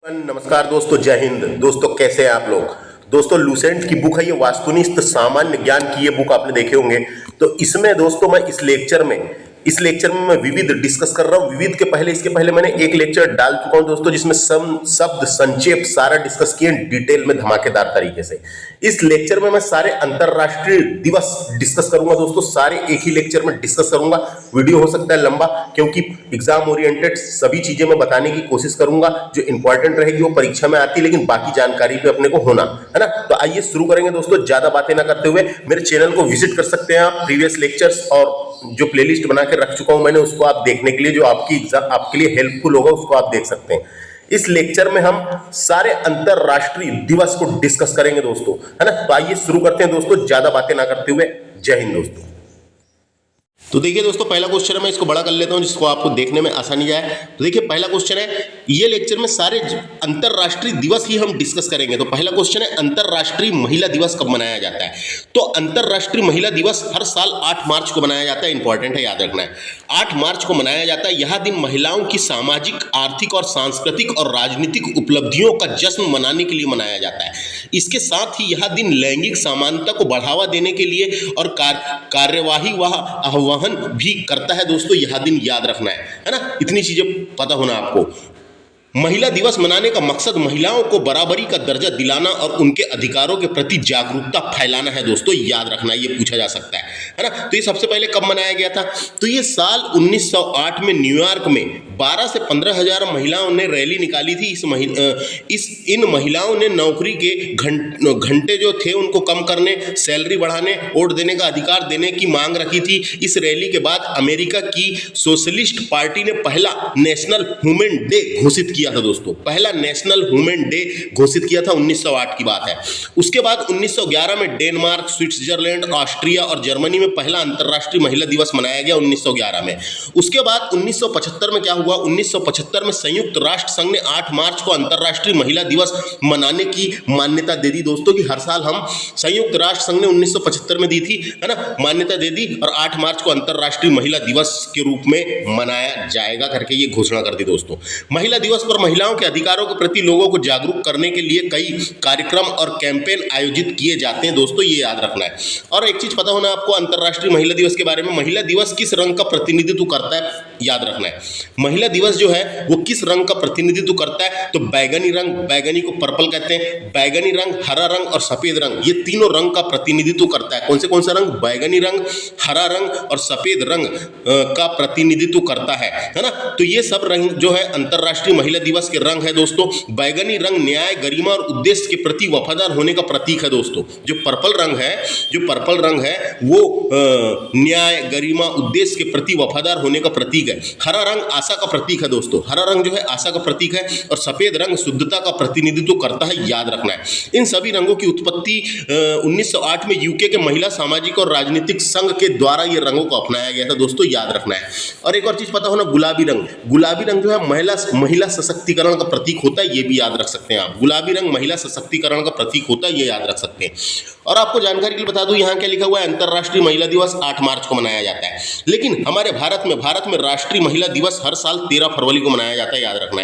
नमस्कार दोस्तों, जय हिंद। दोस्तों कैसे हैं आप लोग। दोस्तों लूसेंट की बुक है ये, वास्तुनिष्ठ सामान्य ज्ञान की ये बुक आपने देखे होंगे। तो इसमें दोस्तों मैं इस लेक्चर में मैं विविध डिस्कस कर रहा हूँ। विविध के पहले इसके पहले मैंने एक लेक्चर डाल चुका हूँ दोस्तों, जिसमें शब्द संक्षेप सारा डिस्कस किए डिटेल में धमाकेदार तरीके से। इस लेक्चर में मैं सारे अंतरराष्ट्रीय दिवस डिस्कस करूंगा दोस्तों, सारे एक ही लेक्चर में डिस्कस करूंगा। वीडियो हो सकता है लंबा, क्योंकि एग्जाम ओरिएंटेड सभी चीजें मैं बताने की कोशिश करूंगा। जो इंपॉर्टेंट रहेगी वो परीक्षा में आती है, लेकिन बाकी जानकारी भी अपने को होना है ना। तो आइए शुरू करेंगे दोस्तों, ज्यादा बातें ना करते हुए। मेरे चैनल को विजिट कर सकते हैं आप, प्रीवियस लेक्चर्स और जो प्लेलिस्ट बना के रख चुका हूं मैंने, उसको आप देखने के लिए, जो आपकी एग्जाम आपके लिए हेल्पफुल होगा उसको आप देख सकते हैं। इस लेक्चर में हम सारे अंतरराष्ट्रीय दिवस को डिस्कस करेंगे दोस्तों, है ना। तो आइए शुरू करते हैं दोस्तों, ज्यादा बातें ना करते हुए। जय हिंद दोस्तों। तो देखिए दोस्तों, पहला क्वेश्चन है, मैं इसको बड़ा कर लेता हूं जिसको आपको देखने में आसानी जाए। तो देखिए पहला क्वेश्चन है, ये लेक्चर में सारे अंतरराष्ट्रीय दिवस ही हम डिस्कस करेंगे। तो पहला क्वेश्चन है, अंतरराष्ट्रीय महिला दिवस कब मनाया जाता है। तो अंतरराष्ट्रीय महिला दिवस हर साल 8 मार्च को मनाया जाता है। इंपॉर्टेंट है, याद रखना है। 8 मार्च को मनाया जाता है। यह दिन महिलाओं की सामाजिक, आर्थिक और सांस्कृतिक और राजनीतिक उपलब्धियों का जश्न मनाने के लिए मनाया जाता है। इसके साथ ही यह दिन लैंगिक समानता को बढ़ावा देने के लिए और कार्यवाही व आह्वान भी करता है दोस्तों। यह दिन याद रखना है ना। इतनी चीजें पता होना आपको। महिला दिवस मनाने का मकसद महिलाओं को बराबरी का दर्जा दिलाना और उनके अधिकारों के प्रति जागरूकता फैलाना है दोस्तों। याद रखना, ये पूछा जा सकता है ना। तो ये सबसे पहले कब मनाया गया था। तो ये साल 1908 में न्यूयॉर्क में 12 से 15 हजार महिलाओं ने रैली निकाली थी। इन महिलाओं ने नौकरी के घंटे जो थे उनको कम करने, सैलरी बढ़ाने, वोट देने का अधिकार देने की मांग रखी थी। इस रैली के बाद अमेरिका की सोशलिस्ट पार्टी ने पहला नेशनल वुमेन डे घोषित किया था दोस्तों। पहला नेशनल वुमेन डे घोषित किया था, 1908 की बात है। उसके बाद 1911 में डेनमार्क, स्विट्जरलैंड, ऑस्ट्रिया और जर्मनी में पहला अंतरराष्ट्रीय महिला दिवस मनाया गया 1911 में। उसके बाद 1975 में क्या हुआ, 1975 में संयुक्त राष्ट्र संघ ने 8 मार्च को अंतरराष्ट्रीय महिला दिवस मनाने की मान्यता दे दी दोस्तों। कि हर साल हम, संयुक्त राष्ट्र संघ ने 1975 में दी थी, है ना, मान्यता दे दी, और 8 मार्च को अंतरराष्ट्रीय महिला दिवस के रूप में मनाया जाएगा करके ये घोषणा कर दी दोस्तों। महिला दिवस पर महिलाओं के अधिकारों के प्रति लोगों को जागरूक करने के लिए कई कार्यक्रम और कैंपेन आयोजित किए जाते हैं दोस्तों। ये याद रखना है। और एक चीज पता होना आपको अंतरराष्ट्रीय महिला दिवस के बारे में, महिला दिवस किस रंग का प्रतिनिधित्व करता है, याद रखना है। महिला दिवस जो है वो किस रंग का प्रतिनिधित्व करता है, तो बैगनी रंग, बैगनी को पर्पल कहते हैं, बैगनी रंग, हरा रंग और सफेद रंग, ये तीनों रंग का प्रतिनिधित्व करता है। कौन सा रंग, बैगनी रंग, हरा रंग और सफेद रंग का प्रतिनिधित्व करता है ना। तो ये सब रंग जो है अंतरराष्ट्रीय महिला दिवस के रंग है दोस्तों। बैगनी रंग न्याय, गरिमा और उद्देश्य के प्रति वफादार होने का प्रतीक है दोस्तों। जो पर्पल रंग है वो न्याय, गरिमा, उद्देश्य के प्रति वफादार होने का प्रतीक है। हरा रंग आशा का प्रतीक है दोस्तों। हरा रंग जो है आशा का प्रतीक है। और सफेद रंग शुद्धता का प्रतिनिधित्व करता है, याद रखना है। इन सभी रंगों की उत्पत्ति 1908 में यूके के महिला सामाजिक और राजनीतिक संघ के द्वारा ये रंगों को अपनाया गया था दोस्तों। याद रखना है। और एक और चीज पता होना, गुलाबी रंग जो है महिला सशक्तिकरण का प्रतीक होता है। ये भी याद रख सकते हैं आप। गुलाबी रंग महिला सशक्तिकरण का प्रतीक होता है, ये याद रख सकते हैं। और आपको जानकारी के लिए बता दूं, यहाँ क्या लिखा हुआ है, अंतरराष्ट्रीय महिला दिवस 8 मार्च को मनाया जाता है। लेकिन हमारे भारत में राष्ट्रीय महिला दिवस हर साल 13 फरवरी को मनाया जाता है, याद रखना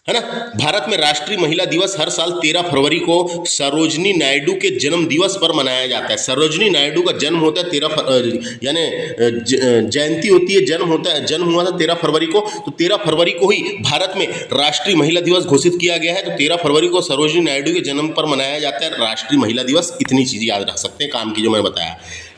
है ना। भारत में राष्ट्रीय महिला दिवस हर साल 13 फरवरी को सरोजनी नायडू के जन्म दिवस पर मनाया जाता है। सरोजनी नायडू का जन्म होता है यानी जयंती होती है, जन्म हुआ था 13 फरवरी को। तो 13 फरवरी को ही भारत में राष्ट्रीय महिला दिवस घोषित किया गया है। तो 13 फरवरी को सरोजनी नायडू के जन्म पर मनाया जाता है राष्ट्रीय महिला दिवस। इतनी चीजें याद रख सकते हैं काम की जो मैंने बताया।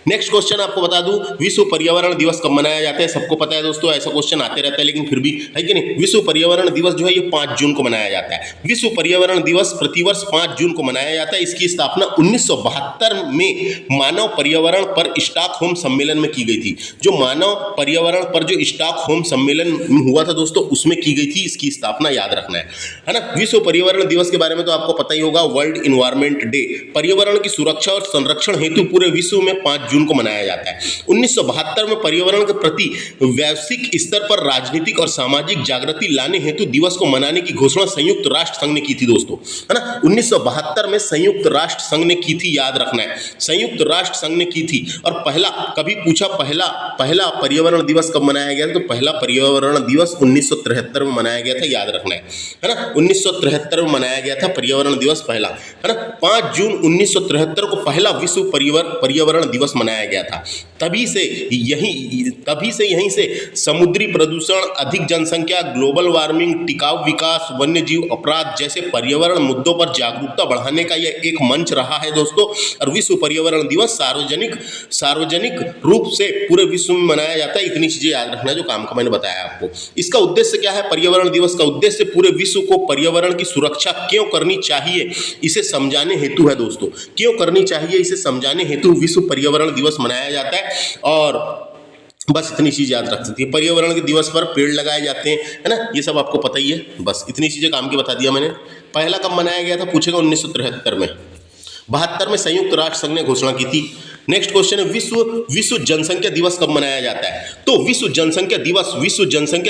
नेक्स्ट क्वेश्चन आपको बता दूं, विश्व पर्यावरण दिवस कब मनाया जाता है। सबको पता है दोस्तों, ऐसा क्वेश्चन आते रहता है, लेकिन फिर भी है कि नहीं। विश्व पर्यावरण दिवस जो है ये 5 जून को मनाया जाता है। विश्व पर्यावरण दिवस प्रतिवर्ष 5 जून को मनाया जाता है। इसकी स्थापना 1972 में मानव पर्यावरण पर स्टॉकहोम सम्मेलन में की गई थी। जो मानव पर्यावरण पर जो स्टॉकहोम सम्मेलन हुआ था दोस्तों, उसमें की गई थी इसकी स्थापना, याद रखना है ना। विश्व पर्यावरण दिवस के बारे में तो आपको पता ही होगा, वर्ल्ड इन्वायरमेंट डे। पर्यावरण की सुरक्षा और संरक्षण हेतु पूरे विश्व में 5 जून को मनाया जाता है। 1972 में पर्यावरण के प्रति वैश्विक स्तर पर राजनीतिक और सामाजिक जागृति लाने हेतु दिवस को मनाने की घोषणा संयुक्त राष्ट्र संघ ने की थी दोस्तों, है ना। 1972 में संयुक्त राष्ट्र संघ ने की थी, याद रखना है। संयुक्त राष्ट्र संघ ने की थी। और पहला, कभी पूछा पहला पहला पर्यावरण दिवस कब मनाया गया था? तो पहला पर्यावरण दिवस 1973 में मनाया गया था, याद रखना है ना। 1973 में मनाया गया था पर्यावरण दिवस पहला, है ना। 5 जून 1973 को पहला विश्व पर्यावरण दिवस मनाया गया था। तभी से यहीं से समुद्री प्रदूषण, अधिक जनसंख्या, ग्लोबल वार्मिंग, टिकाऊ विकास, वन्य जीव अपराध जैसे पर्यावरण मुद्दों पर जागरूकता बढ़ाने का यह एक मंच रहा है दोस्तों। और विश्व पर्यावरण दिवस सार्वजनिक रूप से पूरे विश्व में मनाया जाता है। इतनी चीजें याद रखना जो काम का मैंने बताया आपको। इसका उद्देश्य क्या है? पर्यावरण दिवस का उद्देश्य पूरे विश्व को पर्यावरण की सुरक्षा क्यों करनी चाहिए इसे समझाने हेतु है दोस्तों। क्यों करनी चाहिए इसे समझाने हेतु विश्व पर्यावरण दिवस मनाया जाता है। और बस इतनी चीज याद रख सकती है। पर्यावरण के दिवस पर पेड़ लगाए जाते हैं, है ना, ये सब आपको पता ही है। बस इतनी चीजें काम की बता दिया मैंने। पहला कब मनाया गया था पूछेगा? 1973 में। 72 में संयुक्त राष्ट्र संघ ने घोषणा की थी। नेक्स्ट क्वेश्चन है विश्व जनसंख्या दिवस कब मनाया जाता है? तो विश्व जनसंख्या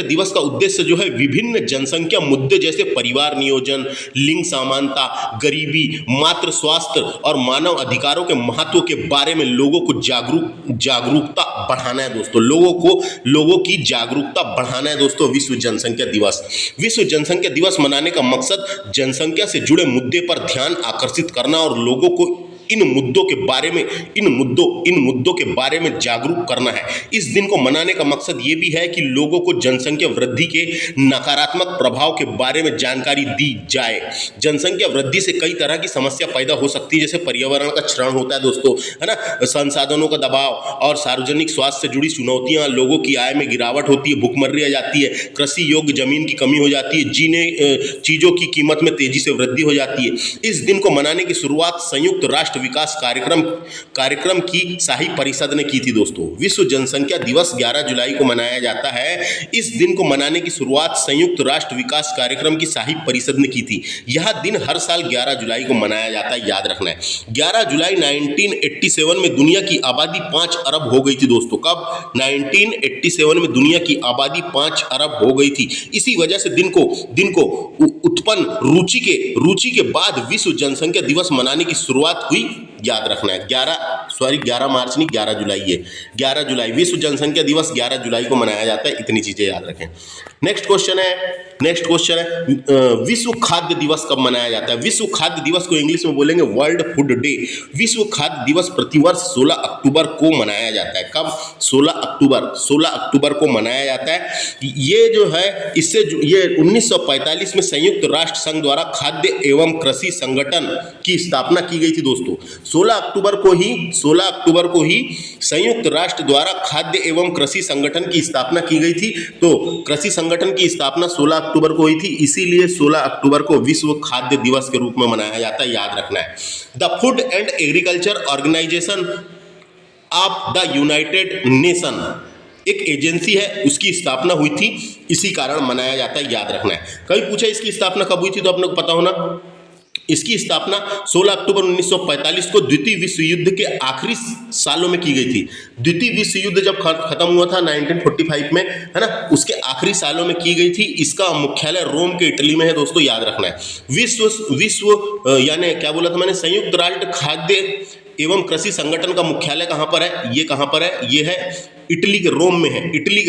दिवस का उद्देश्य जो है विभिन्न जनसंख्या मुद्दे जैसे परिवार नियोजन, लिंग समानता, गरीबी, मातृ स्वास्थ्य और मानव अधिकारों के महत्व के बारे में लोगों को जागरूकता बढ़ाना है दोस्तों। लोगों की जागरूकता बढ़ाना है दोस्तों विश्व जनसंख्या दिवस। विश्व जनसंख्या दिवस मनाने का मकसद जनसंख्या से जुड़े मुद्दे पर ध्यान आकर्षित करना और लोगों को इन मुद्दों के बारे में जागरूक करना है। इस दिन को मनाने का मकसद ये भी है कि लोगों को जनसंख्या वृद्धि के नकारात्मक प्रभाव के बारे में जानकारी दी जाए। जनसंख्या वृद्धि से कई तरह की समस्या पैदा हो सकती है, जैसे पर्यावरण का क्षरण होता है दोस्तों, है ना, संसाधनों का दबाव और सार्वजनिक स्वास्थ्य से जुड़ी चुनौतियां, लोगों की आय में गिरावट होती है, भूखमरी आ जाती है, कृषि योग्य जमीन की कमी हो जाती है, चीजों की कीमत में तेजी से वृद्धि हो जाती है। इस दिन को मनाने की शुरुआत संयुक्त राष्ट्र विकास कार्यक्रम की शाही परिषद ने की थी दोस्तों। विश्व जनसंख्या दिवस 11 जुलाई को मनाया जाता है। इस दिन को मनाने की शुरुआत संयुक्त राष्ट्र विकास कार्यक्रम की शाही परिषद ने की थी। यह दिन हर साल 11 जुलाई को मनाया जाता है, याद रखना है। 11 जुलाई 1987 में दुनिया की आबादी 5 अरब हो गई थी दोस्तों। कब? 1987 में दुनिया की आबादी 5 अरब हो गई थी। इसी वजह से दिन को उत्पन्न रुचि के बाद विश्व जनसंख्या दिवस मनाने की शुरुआत हुई, याद रखना है। 11 मार्च नहीं, 11 जुलाई है। 11 जुलाई विश्व जनसंख्या दिवस 11 जुलाई को मनाया जाता है। इतनी चीजें याद रखें। नेक्स्ट क्वेश्चन है विश्व खाद्य दिवस कब मनाया जाता है? विश्व खाद्य दिवस को इंग्लिश में बोलेंगे वर्ल्ड फूड डे। विश्व खाद्य दिवस प्रतिवर्ष 16 अक्टूबर को मनाया जाता है। कब? 16 अक्टूबर को मनाया जाता है। ये जो है ये 1945 में संयुक्त राष्ट्र संघ द्वारा खाद्य एवं कृषि संगठन की स्थापना की गई थी दोस्तों। 16 अक्टूबर को ही संयुक्त राष्ट्र द्वारा खाद्य एवं कृषि संगठन की स्थापना की गई थी। तो कृषि संगठन की स्थापना 16 अक्टूबर को हुई थी, इसीलिए 16 अक्टूबर को विश्व खाद्य दिवस के रूप में मनाया जाता है, याद रखना है। The Food and Agriculture Organization of the United Nation एक एजेंसी है, उसकी स्थापना हुई थी, इसी कारण मनाया जाता है, याद रखना है। कभी पूछा इसकी स्थापना कब हुई थी, तो आपने को पता होना। इसकी स्थापना 16 अक्टूबर 1945 को द्वितीय विश्व युद्ध के आखिरी सालों में की गई थी। द्वितीय विश्व युद्ध जब खत्म हुआ था 1945 में, है ना, उसके आखिरी सालों में की गई थी। इसका मुख्यालय रोम के इटली में है दोस्तों, याद रखना है। विश्व यानी क्या बोला था मैंने, संयुक्त राष्ट्र खाद्य एवं कृषि संगठन का मुख्यालय कहाँ पर है? ये कहाँ पर है? ये है इटली के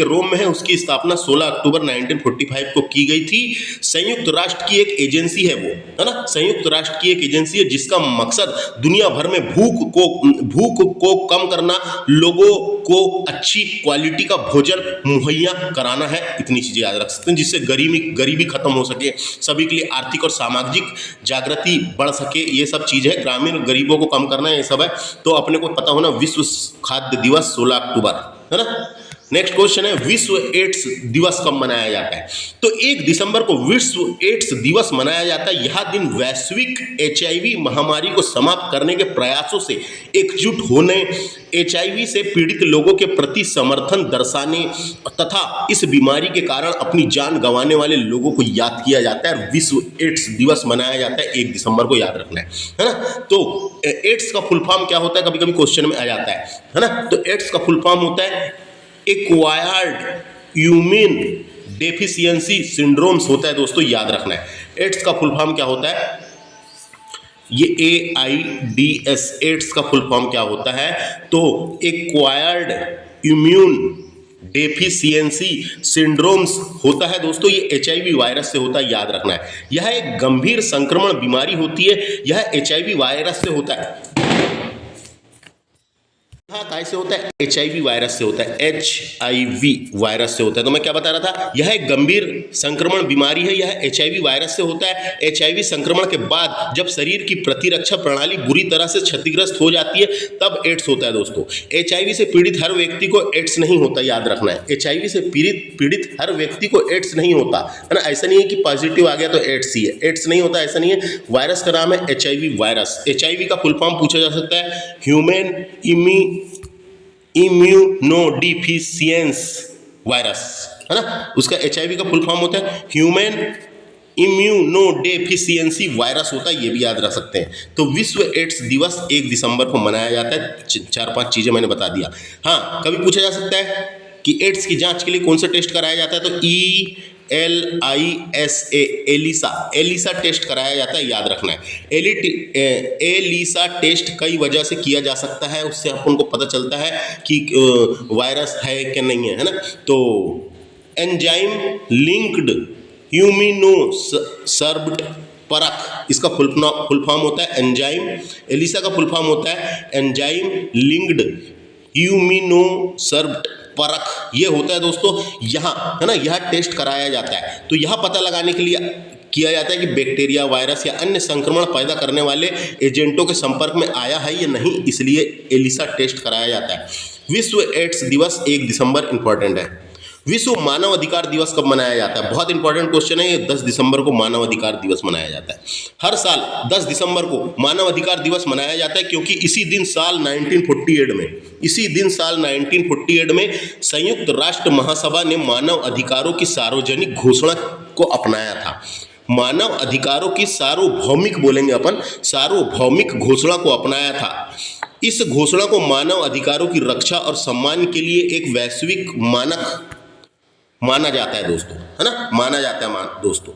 रोम में है। उसकी स्थापना 16 अक्टूबर 1945 को की गई थी। संयुक्त राष्ट्र की एक एजेंसी है वो, है ना, संयुक्त राष्ट्र की एक एजेंसी है जिसका मकसद दुनिया भर में भूख को कम करना, लोगों को अच्छी क्वालिटी का भोजन मुहैया कराना है। इतनी चीजें याद रख सकते हैं, जिससे गरीबी खत्म हो सके, सभी के लिए आर्थिक और सामाजिक जागृति बढ़ सके। ये सब चीज है, ग्रामीण गरीबों को कम करना है, ये सब है। तो अपने को पता होना विश्व खाद्य दिवस 16 अक्टूबर, है ना। नेक्स्ट क्वेश्चन है विश्व एड्स दिवस कब मनाया जाता है? तो 1 दिसंबर को विश्व एड्स दिवस मनाया जाता है। यह दिन वैश्विक HIV महामारी को समाप्त करने के प्रयासों से एकजुट होने, HIV से पीड़ित लोगों के प्रति समर्थन दर्शाने तथा इस बीमारी के कारण अपनी जान गंवाने वाले लोगों को याद किया जाता है। विश्व एड्स दिवस मनाया जाता है 1 दिसंबर को, याद रखना है ना। तो एड्स का फुल फॉर्म क्या होता है, कभी कभी क्वेश्चन में आ जाता है ना। तो एड्स का फुल फॉर्म होता है एक्वायर्ड ह्यूमन डेफिशिएंसी सिंड्रोम्स होता है दोस्तों, याद रखना है। एड्स का फुल फॉर्म क्या होता है? ये AIDS एड्स का फुल फॉर्म क्या होता है? तो एक्वायर्ड इम्यून डेफिशिएंसी सिंड्रोम्स होता है दोस्तों, ये HIV वायरस से होता है, याद रखना है। यह एक गंभीर संक्रमण बीमारी होती है, यह HIV वायरस से होता है। कैसे होता है? HIV वायरस से होता है, HIV वायरस से होता है। तो मैं क्या बता रहा था, यह एक गंभीर संक्रमण बीमारी है, यह HIV वायरस से होता है। HIV संक्रमण के बाद जब शरीर की प्रतिरक्षा प्रणाली बुरी तरह से क्षतिग्रस्त हो जाती है तब एड्स होता है दोस्तों। HIV से पीड़ित हर व्यक्ति को एड्स नहीं होता, याद रखना है। HIV से पीड़ित हर व्यक्ति को एड्स नहीं होता है ना। ऐसा नहीं है कि पॉजिटिव आ गया तो एड्स ही है, एड्स नहीं होता, ऐसा नहीं है। वायरस का नाम है HIV वायरस। HIV का फुल फॉर्म पूछा जा सकता है, ह्यूमन इम्यूनोडेफिशिएंस वायरस, है ना। उसका HIV का फुल फॉर्म होता है ह्यूमन इम्यूनोडेफिशिएंसी वायरस होता है, ये भी याद रख सकते हैं। तो विश्व एड्स दिवस 1 दिसंबर को मनाया जाता है। 4-5 चीजें मैंने बता दिया। हाँ, कभी पूछा जा सकता है कि एड्स की जांच के लिए कौन सा टेस्ट कराया जाता है, तो ELISA एलिसा टेस्ट कराया जाता है, याद रखना है। एलिसा टेस्ट कई वजह से किया जा सकता है, उससे अपन को पता चलता है कि वायरस है कि नहीं है, है ना। तो एंजाइम लिंक्ड ह्यूमिनोसर्ब्ड परख, इसका फुल फॉर्म होता है एंजाइम। एलिसा का फुल फॉर्म होता है एंजाइम लिंक्ड ह्यूमिनोसर्ब्ड परख, ये होता है दोस्तों यहाँ, है ना। यह टेस्ट कराया जाता है। तो यह पता लगाने के लिए किया जाता है कि बैक्टीरिया, वायरस या अन्य संक्रमण पैदा करने वाले एजेंटों के संपर्क में आया है या नहीं, इसलिए एलिसा टेस्ट कराया जाता है। विश्व एड्स दिवस 1 दिसंबर इंपॉर्टेंट है। विश्व मानव अधिकार दिवस कब मनाया जाता है? बहुत इंपॉर्टेंट क्वेश्चन है ये। 10 दिसंबर को मानव अधिकार दिवस मनाया जाता है। हर साल 10 दिसंबर को मानव अधिकार दिवस मनाया जाता है क्योंकि इसी दिन साल 1948 में संयुक्त राष्ट्र महासभा ने मानव अधिकारों की सार्वजनिक घोषणा को अपनाया था। मानव अधिकारों की सार्वभौमिक, बोलेंगे अपन, सार्वभौमिक घोषणा को अपनाया था। इस घोषणा को मानव अधिकारों की रक्षा और सम्मान के लिए एक वैश्विक मानक माना जाता है दोस्तों, है ना, माना जाता है दोस्तों।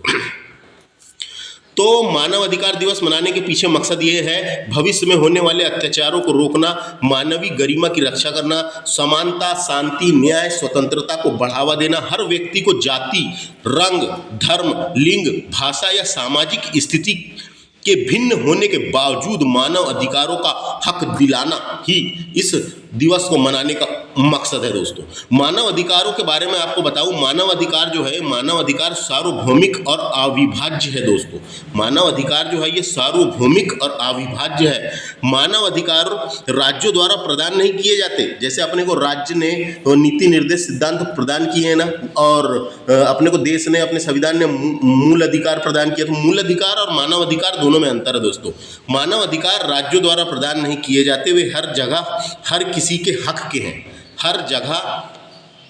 तो मानव अधिकार दिवस मनाने के पीछे मकसद ये है, भविष्य में होने वाले अत्याचारों को रोकना, मानवीय गरिमा की रक्षा करना, समानता, शांति, न्याय, स्वतंत्रता को बढ़ावा देना, हर व्यक्ति को जाति, रंग, धर्म, लिंग, भाषा या सामाजिक स्थिति के भिन्न होने के बावजूद मानव अधिकारों का हक दिलाना ही इस दिवस को मनाने का मकसद है दोस्तों। मानव अधिकारों के बारे में आपको बताऊं, मानव अधिकार जो है, मानव अधिकार सार्वभौमिक और अविभाज्य है दोस्तों। मानव अधिकार जो है ये सार्वभौमिक और अविभाज्य है। मानव अधिकार राज्यों द्वारा प्रदान नहीं किए जाते, जैसे अपने को राज्य ने नीति निर्देश सिद्धांत प्रदान किए हैं ना, और अपने को देश ने, अपने संविधान ने मूल अधिकार प्रदान किया। तो मूल अधिकार और मानव अधिकार दोनों में अंतर है दोस्तों। मानव अधिकार राज्यों द्वारा प्रदान नहीं किए जाते, वे हर जगह हर किसी के हक के हैं, हर जगह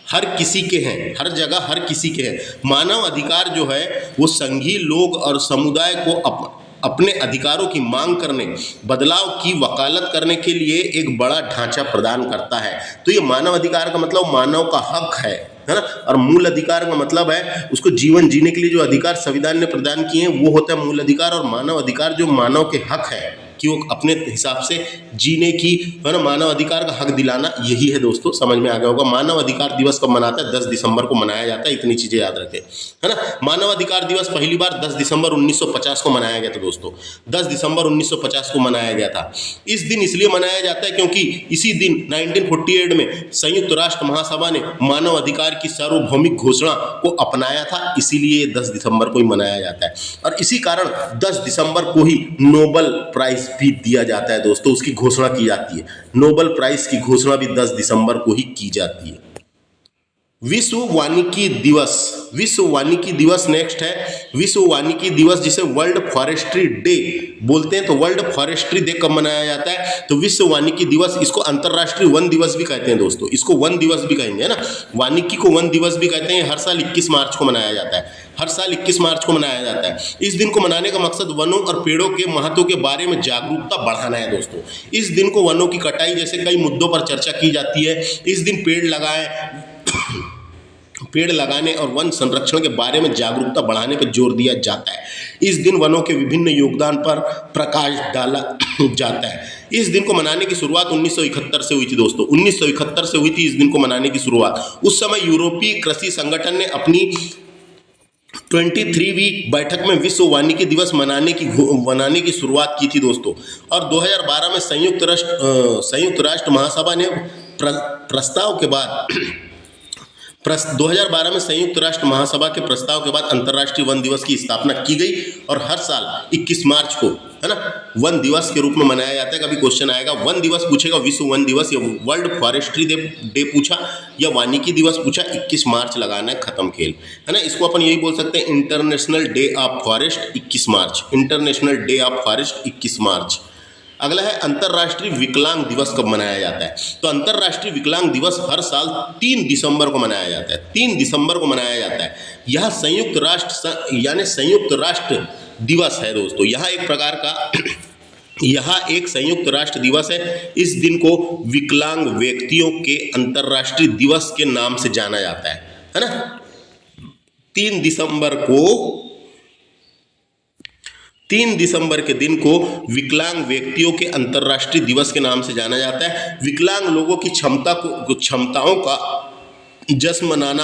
हर किसी के हैं, हर जगह हर किसी के हैं। मानव अधिकार जो है वो संघीय लोग और समुदाय को अपने अधिकारों की मांग करने, बदलाव की वकालत करने के लिए एक बड़ा ढांचा प्रदान करता है। तो ये मानव अधिकार का मतलब मानव का हक है ना। और मूल अधिकार का मतलब है उसको जीवन जीने के लिए जो अधिकार संविधान ने प्रदान किए हैं वो होता है मूल अधिकार। और मानव अधिकार जो मानव के हक है कि वो अपने हिसाब से जीने की, है ना, मानव अधिकार का हक दिलाना, यही है दोस्तों। समझ में आ गया होगा। मानव अधिकार दिवस कब मनाता है? 10 दिसंबर को मनाया जाता है। इतनी चीजें याद रखें, है ना। मानव अधिकार दिवस पहली बार 10 दिसंबर 1950 को मनाया गया था दोस्तों। 10 दिसंबर 1950 को मनाया गया था। इस दिन इसलिए मनाया जाता है क्योंकि इसी दिन 1948 में संयुक्त राष्ट्र महासभा ने मानव अधिकार की सार्वभौमिक घोषणा को अपनाया था, इसीलिए 10 दिसंबर को ही मनाया जाता है। और इसी कारण 10 दिसंबर को ही नोबेल प्राइज भी दिया जाता है दोस्तों, उसकी घोषणा की जाती है। नोबेल प्राइज की घोषणा भी 10 दिसंबर को ही की जाती है। विश्व वानिकी दिवस, विश्व वानिकी दिवस नेक्स्ट है। विश्व वानिकी दिवस जिसे वर्ल्ड फॉरेस्ट्री डे बोलते हैं, तो वर्ल्ड फॉरेस्ट्री डे कब मनाया जाता है? तो विश्व वानिकी दिवस, इसको अंतरराष्ट्रीय वन दिवस भी कहते हैं दोस्तों, इसको वन दिवस भी कहेंगे, है ना। वानिकी को वन दिवस भी कहते हैं। हर साल 21 मार्च को मनाया जाता है, हर साल 21 मार्च को मनाया जाता है। इस दिन को मनाने का मकसद वनों और पेड़ों के महत्व के बारे में जागरूकता बढ़ाना है दोस्तों। इस दिन को वनों की कटाई जैसे कई मुद्दों पर चर्चा की जाती है। इस दिन पेड़ लगाएं, पेड़ लगाने और वन संरक्षण के बारे में जागरूकता बढ़ाने पर जोर दिया जाता है। इस दिन वनों के विभिन्न योगदान पर प्रकाश डाला जाता है। इस दिन को मनाने की शुरुआत 1971 से हुई थी दोस्तों, 1971 से हुई थी इस दिन को मनाने की शुरुआत। उस समय यूरोपीय कृषि संगठन ने अपनी 23वीं बैठक में विश्व वानिकी दिवस मनाने की शुरुआत की थी दोस्तों। और 2012 में संयुक्त राष्ट्र महासभा ने प्रस्ताव के बाद 2012 में संयुक्त राष्ट्र महासभा के प्रस्ताव के बाद अंतर्राष्ट्रीय वन दिवस की स्थापना की गई और हर साल 21 मार्च को, है ना, वन दिवस के रूप में मनाया जाता है। कभी क्वेश्चन आएगा, वन दिवस पूछेगा, विश्व वन दिवस या वर्ल्ड फॉरेस्ट्री डे पूछा या वानिकी दिवस पूछा, 21 मार्च लगाना है, खत्म खेल, है ना। इसको अपन यही बोल सकते हैं, international day of forest 21 March, international day of forest 21 मार्च। अगला है अंतर्राष्ट्रीय विकलांग दिवस कब मनाया जाता है। तो अंतर्राष्ट्रीय विकलांग दिवस हर साल 3 दिसंबर को मनाया जाता है, 3 दिसंबर को मनाया जाता है। यह संयुक्त राष्ट्र दिवस है दोस्तों। यह एक संयुक्त राष्ट्र दिवस है। इस दिन को विकलांग व्यक्तियों के अंतर्राष्ट्रीय दिवस के नाम से जाना जाता है ना। 3 दिसंबर के दिन को विकलांग व्यक्तियों के अंतर्राष्ट्रीय दिवस के नाम से जाना जाता है। विकलांग लोगों की क्षमताओं का जश्न मनाना,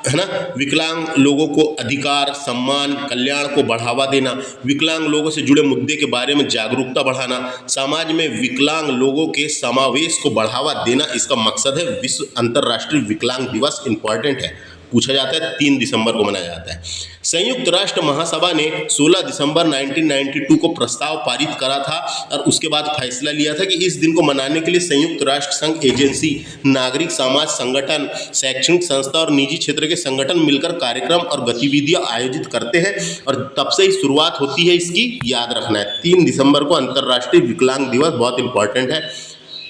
है ना, विकलांग लोगों को अधिकार, सम्मान, कल्याण को बढ़ावा देना, विकलांग लोगों से जुड़े मुद्दे के बारे में जागरूकता बढ़ाना, समाज में विकलांग लोगों के समावेश को बढ़ावा देना, इसका मकसद है विश्व अंतर्राष्ट्रीय विकलांग दिवस। इंपॉर्टेंट है, पूछा जाता है, 3 दिसंबर को मनाया जाता है। संयुक्त राष्ट्र महासभा ने 16 दिसंबर 1992 को प्रस्ताव पारित करा था और उसके बाद फैसला लिया था कि इस दिन को मनाने के लिए संयुक्त राष्ट्र संघ एजेंसी, नागरिक समाज संगठन, शैक्षणिक संस्था और निजी क्षेत्र के संगठन मिलकर कार्यक्रम और गतिविधियां आयोजित करते हैं और तब से ही शुरुआत होती है इसकी। याद रखना है, 3 दिसंबर को अंतर्राष्ट्रीय विकलांग दिवस, बहुत इंपॉर्टेंट है,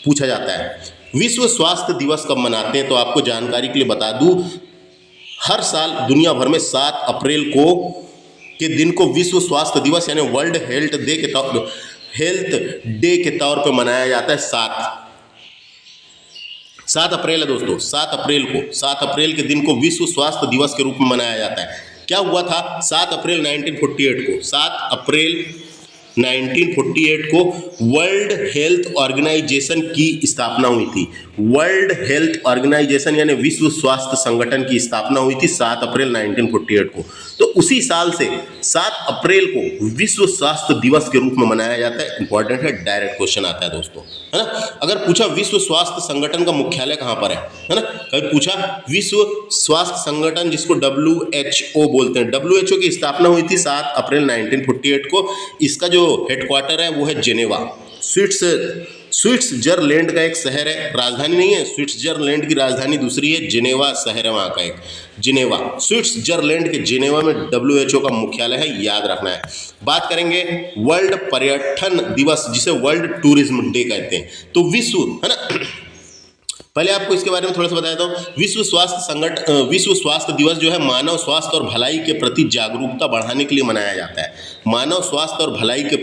पूछा जाता है। विश्व स्वास्थ्य दिवस कब मनाते हैं, तो आपको जानकारी के लिए बता दूं, हर साल दुनिया भर में 7 अप्रैल के दिन को विश्व स्वास्थ्य दिवस यानी वर्ल्ड हेल्थ डे के तौर पर मनाया जाता है। 7 अप्रैल है दोस्तों, 7 अप्रैल के दिन को विश्व स्वास्थ्य दिवस के रूप में मनाया जाता है। क्या हुआ था 7 अप्रैल 1948 को वर्ल्ड हेल्थ ऑर्गेनाइजेशन की स्थापना हुई थी। वर्ल्ड हेल्थ ऑर्गेनाइजेशन यानी विश्व स्वास्थ्य संगठन की स्थापना हुई थी 7 अप्रैल 1948 को। तो उसी साल से 7 अप्रैल को विश्व स्वास्थ्य दिवस के रूप में मनाया जाता है। इंपॉर्टेंट है, डायरेक्ट क्वेश्चन आता है दोस्तों, है ना। अगर पूछा विश्व स्वास्थ्य संगठन का मुख्यालय कहाँ पर है ना, कभी पूछा विश्व स्वास्थ्य संगठन जिसको WHO बोलते हैं, WHO की स्थापना हुई थी 7 अप्रैल 1948 को। इसका जो हेडक्वार्टर है वो है जेनेवा, स्विट्जरलैंड का एक शहर है, राजधानी नहीं है। स्विट्जरलैंड की राजधानी दूसरी है, जेनेवा शहर है वहाँ का एक, जेनेवा, स्विट्जरलैंड के जेनेवा में WHO का मुख्यालय है, याद रखना है। बात करेंगे वर्ल्ड पर्यटन दिवस जिसे वर्ल्ड टूरिज्म डे कहते हैं। तो विश्व, है ना, पहले आपको इसके बारे में थोड़ा सा बताया था। विश्व स्वास्थ्य दिवस जो है मानव स्वास्थ्य और भलाई के प्रति जागरूकता बढ़ाने के लिए मनाया जाता है। मानव स्वास्थ्य और भलाई के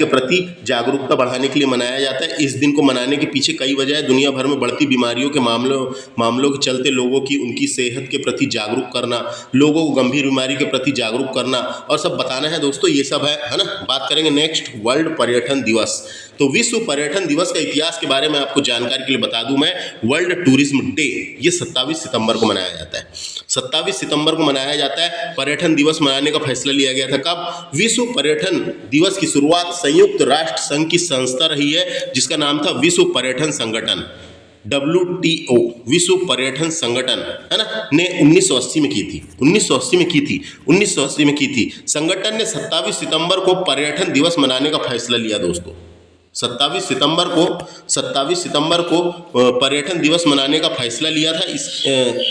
प्रति जागरूकता बढ़ाने के लिए मनाया जाता है। इस दिन को मनाने के पीछे कई वजह है। दुनिया भर में बढ़ती बीमारियों के मामलों के चलते लोगों की उनकी सेहत के प्रति जागरूक करना, लोगों को गंभीर बीमारी के प्रति जागरूक करना और सब बताना है दोस्तों, ये सब है ना। बात करेंगे नेक्स्ट वर्ल्ड पर्यटन दिवस। तो विश्व पर्यटन दिवस का इतिहास के बारे में आपको जानकारी के लिए बता दूं मैं। वर्ल्ड टूरिज्म डे ये 27 सितंबर को मनाया जाता है। 27 सितंबर को मनाया जाता है। पर्यटन दिवस मनाने का फैसला लिया गया था कब? विश्व पर्यटन दिवस की शुरुआत संयुक्त राष्ट्र संघ की संस्था रही है जिसका नाम था विश्व पर्यटन संगठन, WTO, विश्व पर्यटन संगठन, है ना, ने 1980 में की थी। संगठन ने 27 सितंबर को पर्यटन दिवस मनाने का फैसला लिया दोस्तों। 27 सितंबर को पर्यटन दिवस मनाने का फैसला लिया था।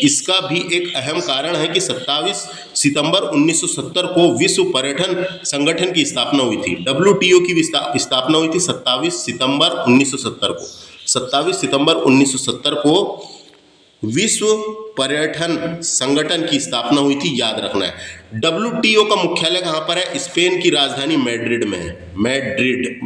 इसका भी एक अहम कारण है कि 27 सितंबर 1970 को विश्व पर्यटन संगठन की स्थापना हुई थी। WTO की स्थापना हुई थी 27 सितंबर 1970 को। 27 सितंबर 1970 को विश्व पर्यटन संगठन की स्थापना हुई थी, याद रखना है। WTO का मुख्यालय कहाँ पर है? स्पेन की राजधानी मैड्रिड में है। मैड्रिड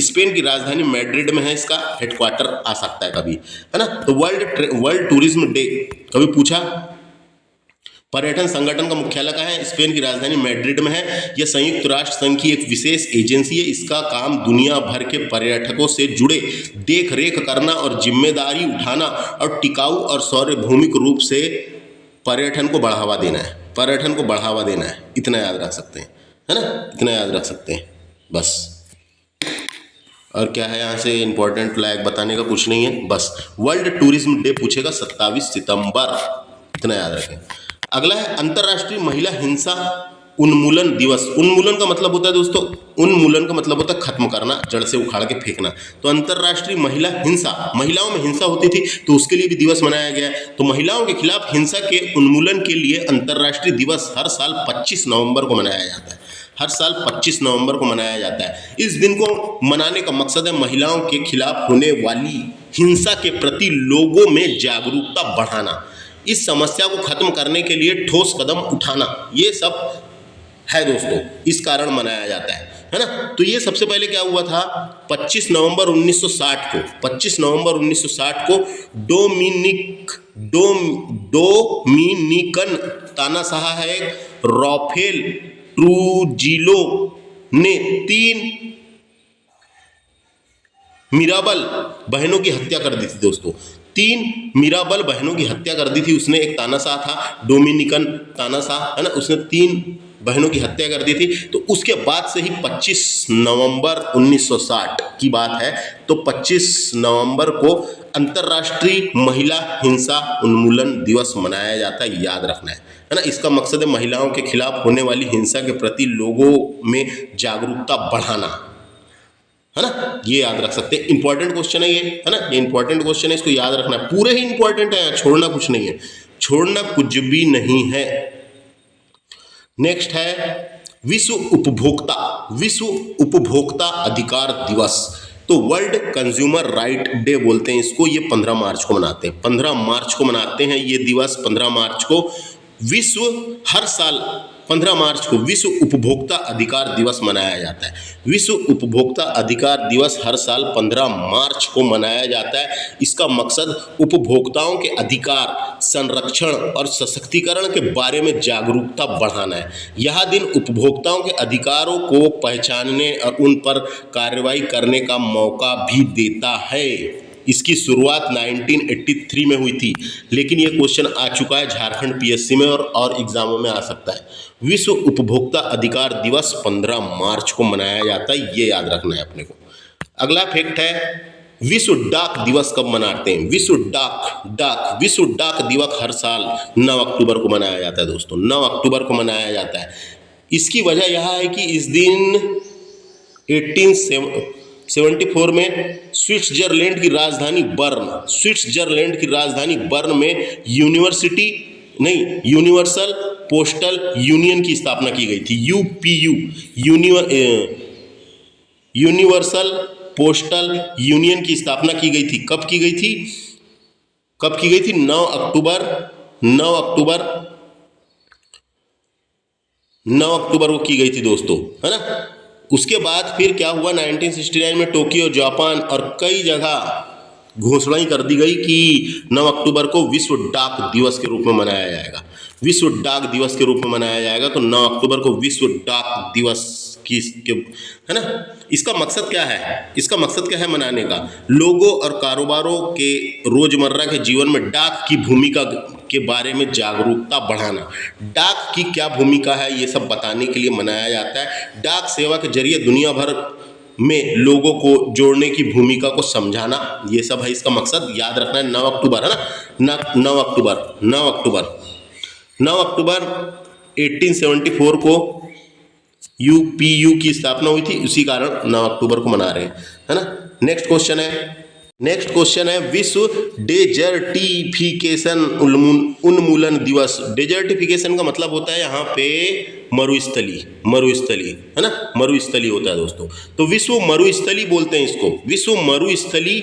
स्पेन की राजधानी मैड्रिड में है, इसका हेडक्वार्टर आ सकता है कभी, है ना। तो वर्ल्ड टूरिज्म डे कभी पूछा, पर्यटन संगठन का मुख्यालय कहाँ है? स्पेन की राजधानी मैड्रिड में है। यह संयुक्त राष्ट्र संघ की एक विशेष एजेंसी है। इसका काम दुनिया भर के पर्यटकों से जुड़े देख रेख करना और जिम्मेदारी उठाना और टिकाऊ और सार्वभौमिक रूप से पर्यटन को बढ़ावा देना है। इतना याद रख सकते हैं, है ना, इतना याद रख सकते हैं बस। और क्या है यहाँ से इंपॉर्टेंट लायक बताने का कुछ नहीं है, बस वर्ल्ड टूरिज्म डे पूछेगा 27 सितंबर, इतना याद रखें। अगला है अंतर्राष्ट्रीय महिला हिंसा उन्मूलन दिवस। उन्मूलन का मतलब होता है दोस्तों, उन्मूलन का मतलब होता है खत्म करना, जड़ से उखाड़ के फेंकना। तो अंतर्राष्ट्रीय महिला हिंसा, महिलाओं में हिंसा होती थी तो उसके लिए भी दिवस मनाया गया है। तो महिलाओं के खिलाफ हिंसा के उन्मूलन के लिए अंतर्राष्ट्रीय दिवस हर साल 25 नवंबर को मनाया जाता है। हर साल 25 नवंबर को मनाया जाता है। इस दिन को मनाने का मकसद है महिलाओं के खिलाफ होने वाली हिंसा के प्रति लोगों में जागरूकता बढ़ाना, इस समस्या को खत्म करने के लिए ठोस कदम उठाना, ये सब है दोस्तों, इस कारण मनाया जाता है ना। तो ये सबसे पहले क्या हुआ था? 25 नवंबर 1960 को डोमिनिकन तानाशाह है राफेल ट्रूजिलो ने 3 मिराबल बहनों की हत्या कर दी थी दोस्तों। 3 मिराबल बहनों की हत्या कर दी थी उसने। एक तानाशाह था, डोमिनिकन तानाशाह, है ना, उसने 3 बहनों की हत्या कर दी थी। तो उसके बाद से ही 25 नवंबर 1960 की बात है, तो 25 नवंबर को अंतर्राष्ट्रीय महिला हिंसा उन्मूलन दिवस मनाया जाता है, याद रखना है ना। इसका मकसद है महिलाओं के खिलाफ होने वाली हिंसा के प्रति लोगों में जागरूकता बढ़ाना, है ना, ये याद रख सकते हैं। इंपॉर्टेंट क्वेश्चन है ये, है ना, ये इंपॉर्टेंट क्वेश्चन है, इसको याद रखना है। पूरे ही इंपॉर्टेंट है, छोड़ना कुछ नहीं है, छोड़ना कुछ भी नहीं है। नेक्स्ट है विश्व उपभोक्ता अधिकार दिवस। तो वर्ल्ड कंज्यूमर राइट डे बोलते हैं इसको। ये 15 मार्च को मनाते हैं, 15 मार्च को मनाते हैं ये दिवस। 15 मार्च को हर साल 15 मार्च को विश्व उपभोक्ता अधिकार दिवस मनाया जाता है। विश्व उपभोक्ता अधिकार दिवस हर साल 15 मार्च को मनाया जाता है। इसका मकसद उपभोक्ताओं के अधिकार, संरक्षण और सशक्तिकरण के बारे में जागरूकता बढ़ाना है। यह दिन उपभोक्ताओं के अधिकारों को पहचानने और उन पर कार्रवाई करने का मौका भी देता है। इसकी शुरुआत 1983 में हुई थी, लेकिन ये क्वेश्चन आ चुका है झारखंड PSC में और एग्जामों में आ सकता है। विश्व उपभोक्ता अधिकार दिवस 15 मार्च को मनाया जाता है, ये याद रखना है अपने को। अगला फैक्ट है विश्व डाक दिवस कब मनाते हैं? विश्व डाक दिवस हर साल 9 अक्टूबर को मनाया जाता है दोस्तों, 9 अक्टूबर को मनाया जाता है। इसकी वजह यह है कि इस दिन 1874 में स्विट्जरलैंड की राजधानी बर्न में यूनिवर्सल पोस्टल यूनियन की स्थापना की गई थी। UPU यूनिवर्सल पोस्टल यूनियन की स्थापना की गई थी। कब की गई थी? 9 अक्टूबर को की गई थी दोस्तों, है ना। उसके बाद फिर क्या हुआ? 1969 में टोक्यो, जापान और कई जगह घोषणा कर दी गई कि 9 अक्टूबर को विश्व डाक दिवस के रूप में मनाया जाएगा। विश्व डाक दिवस के रूप में मनाया जाएगा। तो 9 अक्टूबर को विश्व डाक दिवस है ना। इसका मकसद क्या है मनाने का? लोगों और कारोबारों के रोजमर्रा के जीवन में डाक की भूमिका के बारे में जागरूकता बढ़ाना। डाक की क्या भूमिका है ये सब बताने के लिए मनाया जाता है। डाक सेवा के जरिए दुनिया भर में लोगों को जोड़ने की भूमिका को समझाना, ये सब है इसका मकसद। याद रखना है 9 अक्टूबर, है ना, 9 अक्टूबर 1874 को UPU की स्थापना हुई थी, उसी कारण 9 अक्टूबर को मना रहे हैं, है ना। नेक्स्ट क्वेश्चन है विश्व डेजर्टिफिकेशन उन्मूलन दिवस। डेजर्टिफिकेशन का मतलब होता है यहाँ पे मरुस्थली, है ना, मरुस्थली होता है दोस्तों। तो विश्व मरुस्थली बोलते हैं इसको। विश्व मरुस्थली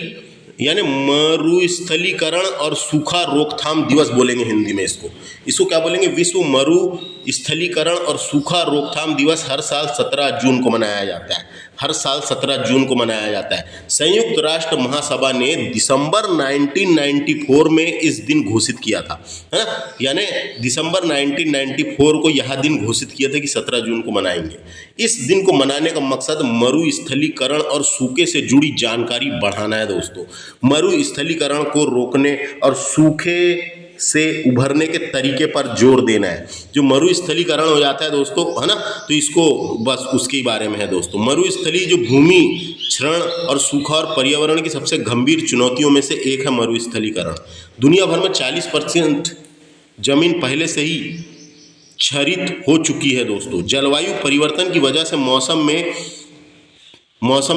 यानी मरुस्थलीकरण और सूखा रोकथाम दिवस बोलेंगे हिंदी में इसको क्या बोलेंगे? विश्व मरुस्थलीकरण और सूखा रोकथाम दिवस हर साल 17 जून को मनाया जाता है। हर साल 17 जून को मनाया जाता है। संयुक्त राष्ट्र महासभा ने दिसंबर 1994 में इस दिन घोषित किया था, है ना, यानी दिसंबर 1994 को यह दिन घोषित किया था कि 17 जून को मनाएंगे। इस दिन को मनाने का मकसद मरुस्थलीकरण और सूखे से जुड़ी जानकारी बढ़ाना है दोस्तों। मरुस्थलीकरण को रोकने और सूखे से उभरने के तरीके पर जोर देना है। जो मरुस्थलीकरण हो जाता है दोस्तों, है ना, तो इसको बस उसके बारे में है दोस्तों। मरुस्थली जो भूमि क्षरण और सूखा और पर्यावरण की सबसे गंभीर चुनौतियों में से एक है मरुस्थलीकरण। दुनिया भर में 40% जमीन पहले से ही क्षरित हो चुकी है दोस्तों। जलवायु परिवर्तन की वजह से मौसम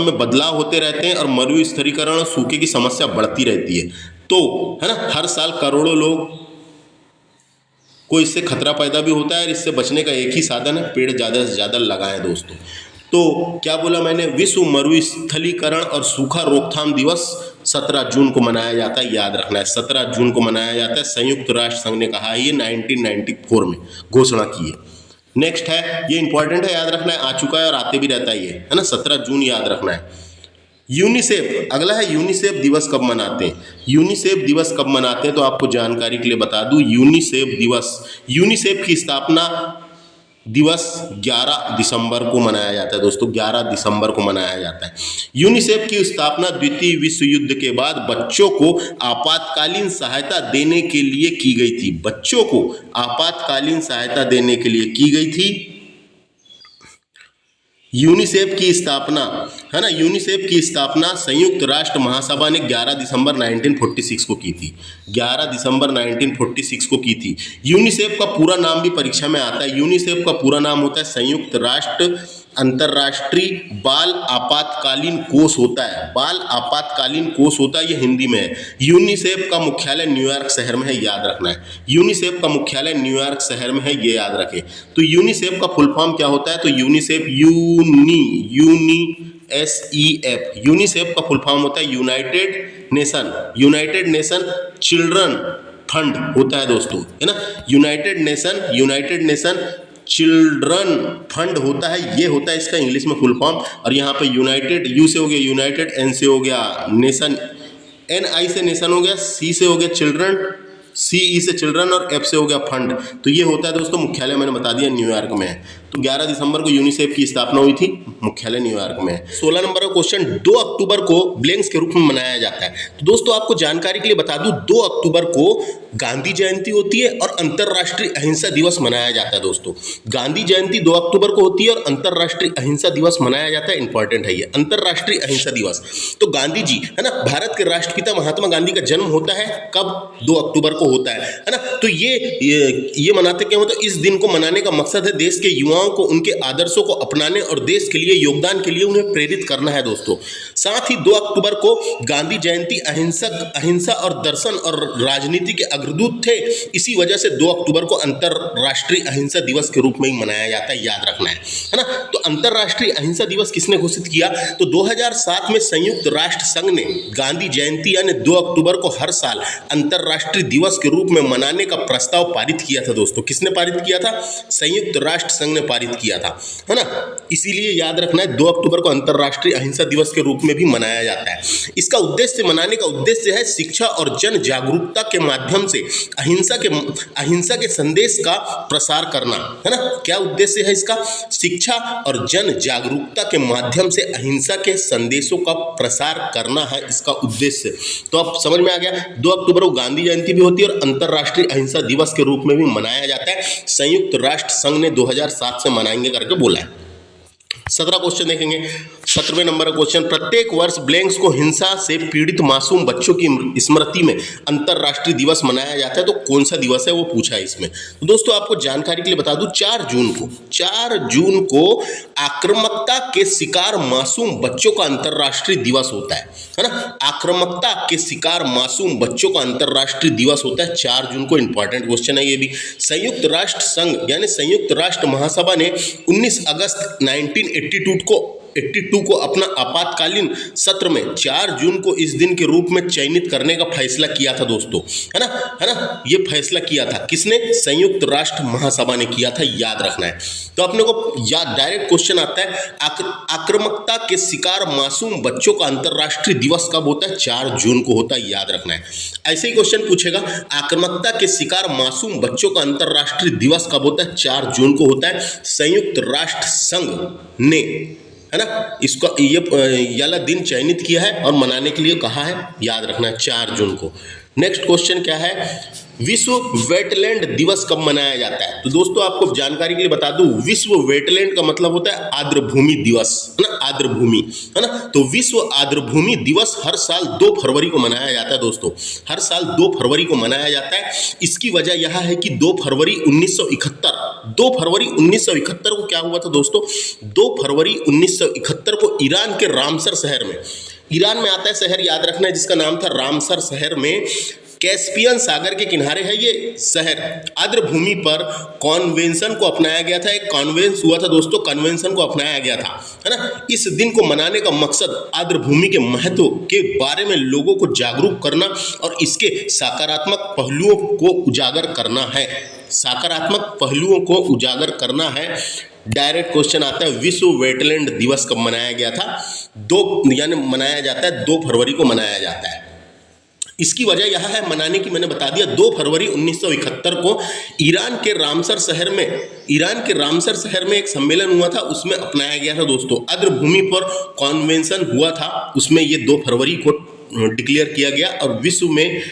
में बदलाव होते रहते हैं और मरुस्थलीकरण और सूखे की समस्या बढ़ती रहती है। तो है ना, हर साल करोड़ों लोग को इससे खतरा पैदा भी होता है और इससे बचने का एक ही साधन है, पेड़ ज़्यादा से ज़्यादा लगाएं दोस्तों। तो क्या बोला मैंने? विश्व मरुस्थलीकरण और सूखा रोकथाम दिवस 17 जून को मनाया जाता है, याद रखना है 17 जून को मनाया जाता है। संयुक्त राष्ट्र संघ ने कहा है, ये 1994 में घोषणा की है। नेक्स्ट है, ये इंपॉर्टेंट है, याद रखना है, आ चुका है और आते भी रहता है ये, है ना, 17 जून याद रखना है। यूनिसेफ, अगला है यूनिसेफ दिवस कब मनाते हैं? यूनिसेफ दिवस कब मनाते हैं तो आपको जानकारी के लिए बता दूं, यूनिसेफ की स्थापना दिवस 11 दिसंबर को मनाया जाता है दोस्तों। 11 दिसंबर को मनाया जाता है। यूनिसेफ की स्थापना द्वितीय विश्व युद्ध के बाद बच्चों को आपातकालीन सहायता देने के लिए की गई थी। बच्चों को आपातकालीन सहायता देने के लिए की गई थी। यूनिसेफ की स्थापना, है ना, यूनिसेफ की स्थापना संयुक्त राष्ट्र महासभा ने 11 दिसंबर 1946 को की थी। 11 दिसंबर 1946 को की थी। यूनिसेफ का पूरा नाम भी परीक्षा में आता है। यूनिसेफ का पूरा नाम होता है संयुक्त राष्ट्र अंतर्राष्ट्रीय बाल आपातकालीन कोष होता है। बाल आपातकालीन कोष होता है, ये हिंदी में है। यूनिसेफ का मुख्यालय न्यूयॉर्क शहर में है, याद रखना है। यूनिसेफ का मुख्यालय न्यूयॉर्क शहर में है, ये याद रखें। तो यूनिसेफ का फुल फॉर्म क्या होता है? तो यूनिसेफ यूनिसेफ का फुल फॉर्म होता है यूनाइटेड नेशन चिल्ड्रन फंड होता है दोस्तों, है ना। यूनाइटेड नेशन चिल्ड्रन फंड होता है, ये होता है इसका इंग्लिश में फुल फॉर्म। और यहाँ पे यूनाइटेड, यू से हो गया यूनाइटेड, एन से हो गया नेशन, एन आई से नेशन हो गया, सी से हो गया चिल्ड्रन, सी ई से चिल्ड्रन और एफ से हो गया फंड। तो ये होता है दोस्तों, मुख्यालय मैंने बता दिया न्यूयॉर्क में है। तो 11 दिसंबर को यूनिसेफ की स्थापना हुई थी, मुख्यालय न्यूयॉर्क में है। 16 नंबर का क्वेश्चन, 2 अक्टूबर को ब्लैंक्स के रूप में मनाया जाता है। तो दोस्तों आपको जानकारी के लिए बता दूं, 2 अक्टूबर को गांधी जयंती होती है और अंतर्राष्ट्रीय अहिंसा दिवस मनाया जाता है दोस्तों। गांधी जयंती 2 अक्टूबर को होती है और अंतर्राष्ट्रीय अहिंसा दिवस मनाया जाता है। इंपॉर्टेंट है ये अंतर्राष्ट्रीय अहिंसा दिवस। तो गांधी जी, है ना, भारत के राष्ट्रपिता महात्मा गांधी का जन्म होता है कब? 2 अक्टूबर को होता है ना। तो ये मनाते क्या होता है? इस दिन को मनाने का मकसद है देश के युवाओं को उनके आदर्शों को अपनाने और देश के लिए योगदान के लिए उन्हें प्रेरित करना है दोस्तों। साथ ही 2 अक्टूबर को गांधी जयंती अहिंसा और दर्शन और राजनीति के अग्रदूत थे। इसी वजह से 2 अक्टूबर को अंतर्राष्ट्रीय अहिंसा दिवस के रूप में ही मनाया जाता है, याद रखना है ना। तो अंतर्राष्ट्रीय अहिंसा दिवस किसने घोषित किया? तो 2007 में संयुक्त राष्ट्र संघ ने गांधी जयंती यानी 2 अक्टूबर को हर साल अंतर्राष्ट्रीय दिवस के रूप में मनाने का प्रस्ताव पारित किया था दोस्तों। किसने पारित किया था? संयुक्त राष्ट्र संघ ने पारित किया था, है ना। इसीलिए याद रखना है 2 अक्टूबर को अंतर्राष्ट्रीय अहिंसा दिवस के रूप में भी मनाया जाता है। इसका उद्देश्य, मनाने का उद्देश्य है शिक्षा और जन जागरूकता के माध्यम से अहिंसा के संदेश का प्रसार करना, है ना। क्या उद्देश्य है इसका? शिक्षा और जन जागरूकता के माध्यम से अहिंसा के संदेशों का प्रसार करना है इसका उद्देश्य। तो अब समझ में आ गया, 2 अक्टूबर को गांधी जयंती भी होती है और अंतर्राष्ट्रीय अहिंसा दिवस के रूप में भी मनाया जाता है। संयुक्त राष्ट्र संघ ने 2007 से मनाएंगे करके बोला है। 17 क्वेश्चन देखेंगे। 17वें नंबर का क्वेश्चन, प्रत्येक वर्ष ब्लैंक्स को हिंसा से पीड़ित मासूम बच्चों की स्मृति में अंतर्राष्ट्रीय दिवस मनाया जाता है। तो कौन सा दिवस है वो पूछा है इसमें। तो दोस्तों आपको जानकारी के लिए बता दूं, 4 जून को आक्रामकता के शिकार मासूम बच्चों का अंतर्राष्ट्रीय दिवस होता है ना। आक्रामकता के शिकार मासूम बच्चों का अंतर्राष्ट्रीय दिवस होता है 4 जून को। इंपॉर्टेंट क्वेश्चन है ये भी। संयुक्त राष्ट्र संघ यानी संयुक्त राष्ट्र महासभा ने 19 अगस्त 1982 1982 को अपना आपातकालीन सत्र में 4 जून को इस दिन के रूप में चयनित करने का फैसला किया था दोस्तों, है ना, ये फैसला किया था किसने? संयुक्त राष्ट्र महासभा ने किया था, याद रखना है। तो अपने को याद डायरेक्ट क्वेश्चन आता है, आक्रामकता के शिकार मासूम बच्चों का अंतर्राष्ट्रीय दिवस कब होता है? 4 जून को होता है, याद रखना है। ऐसे ही क्वेश्चन पूछेगा, आक्रामकता के शिकार मासूम बच्चों का अंतर्राष्ट्रीय दिवस कब होता है? 4 जून को होता है। संयुक्त राष्ट्र संघ ने, है ना, इसको ये वाला दिन चयनित किया है और मनाने के लिए कहा है, याद रखना है, 4 जून को। नेक्स्ट क्वेश्चन क्या है? विश्व वेटलैंड दिवस कब मनाया जाता है? तो दोस्तों आपको जानकारी के लिए बता दूं, विश्व वेटलैंड का मतलब होता है आर्द्रभूमि दिवस, है ना, आर्द्रभूमि, है ना। तो विश्व आर्द्रभूमि दिवस हर साल 2 फरवरी को मनाया जाता है दोस्तों, हर साल 2 फरवरी को मनाया जाता है। इसकी वजह यह है कि 2 फरवरी 1971 को क्या हुआ था दोस्तों? 2 फरवरी 1971 को ईरान के रामसर शहर में, ईरान में आता है शहर, याद रखना है, जिसका नाम था रामसर शहर में, कैस्पियन सागर के किनारे है ये शहर, आर्द्रभूमि पर कॉन्वेंशन को अपनाया गया था। एक कॉन्वेंस हुआ था दोस्तों, कन्वेंशन को अपनाया गया था, है ना। इस दिन को मनाने का मकसद आर्द्रभूमि के महत्व के बारे में लोगों को जागरूक करना और इसके सकारात्मक पहलुओं को उजागर करना है, सकारात्मक पहलुओं को उजागर करना है। डायरेक्ट क्वेश्चन आता है, विश्व वेटलैंड दिवस कब मनाया गया था? 2 यानी मनाया जाता है 2 फरवरी को मनाया जाता है। इसकी वजह यह है मनाने की, मैंने बता दिया, 2 फरवरी 1971 को ईरान के रामसर शहर में एक सम्मेलन हुआ था, उसमें अपनाया गया था दोस्तों। आर्द्रभूमि पर कॉन्वेंशन हुआ था, उसमें ये 2 फरवरी को डिक्लेयर किया गया और विश्व में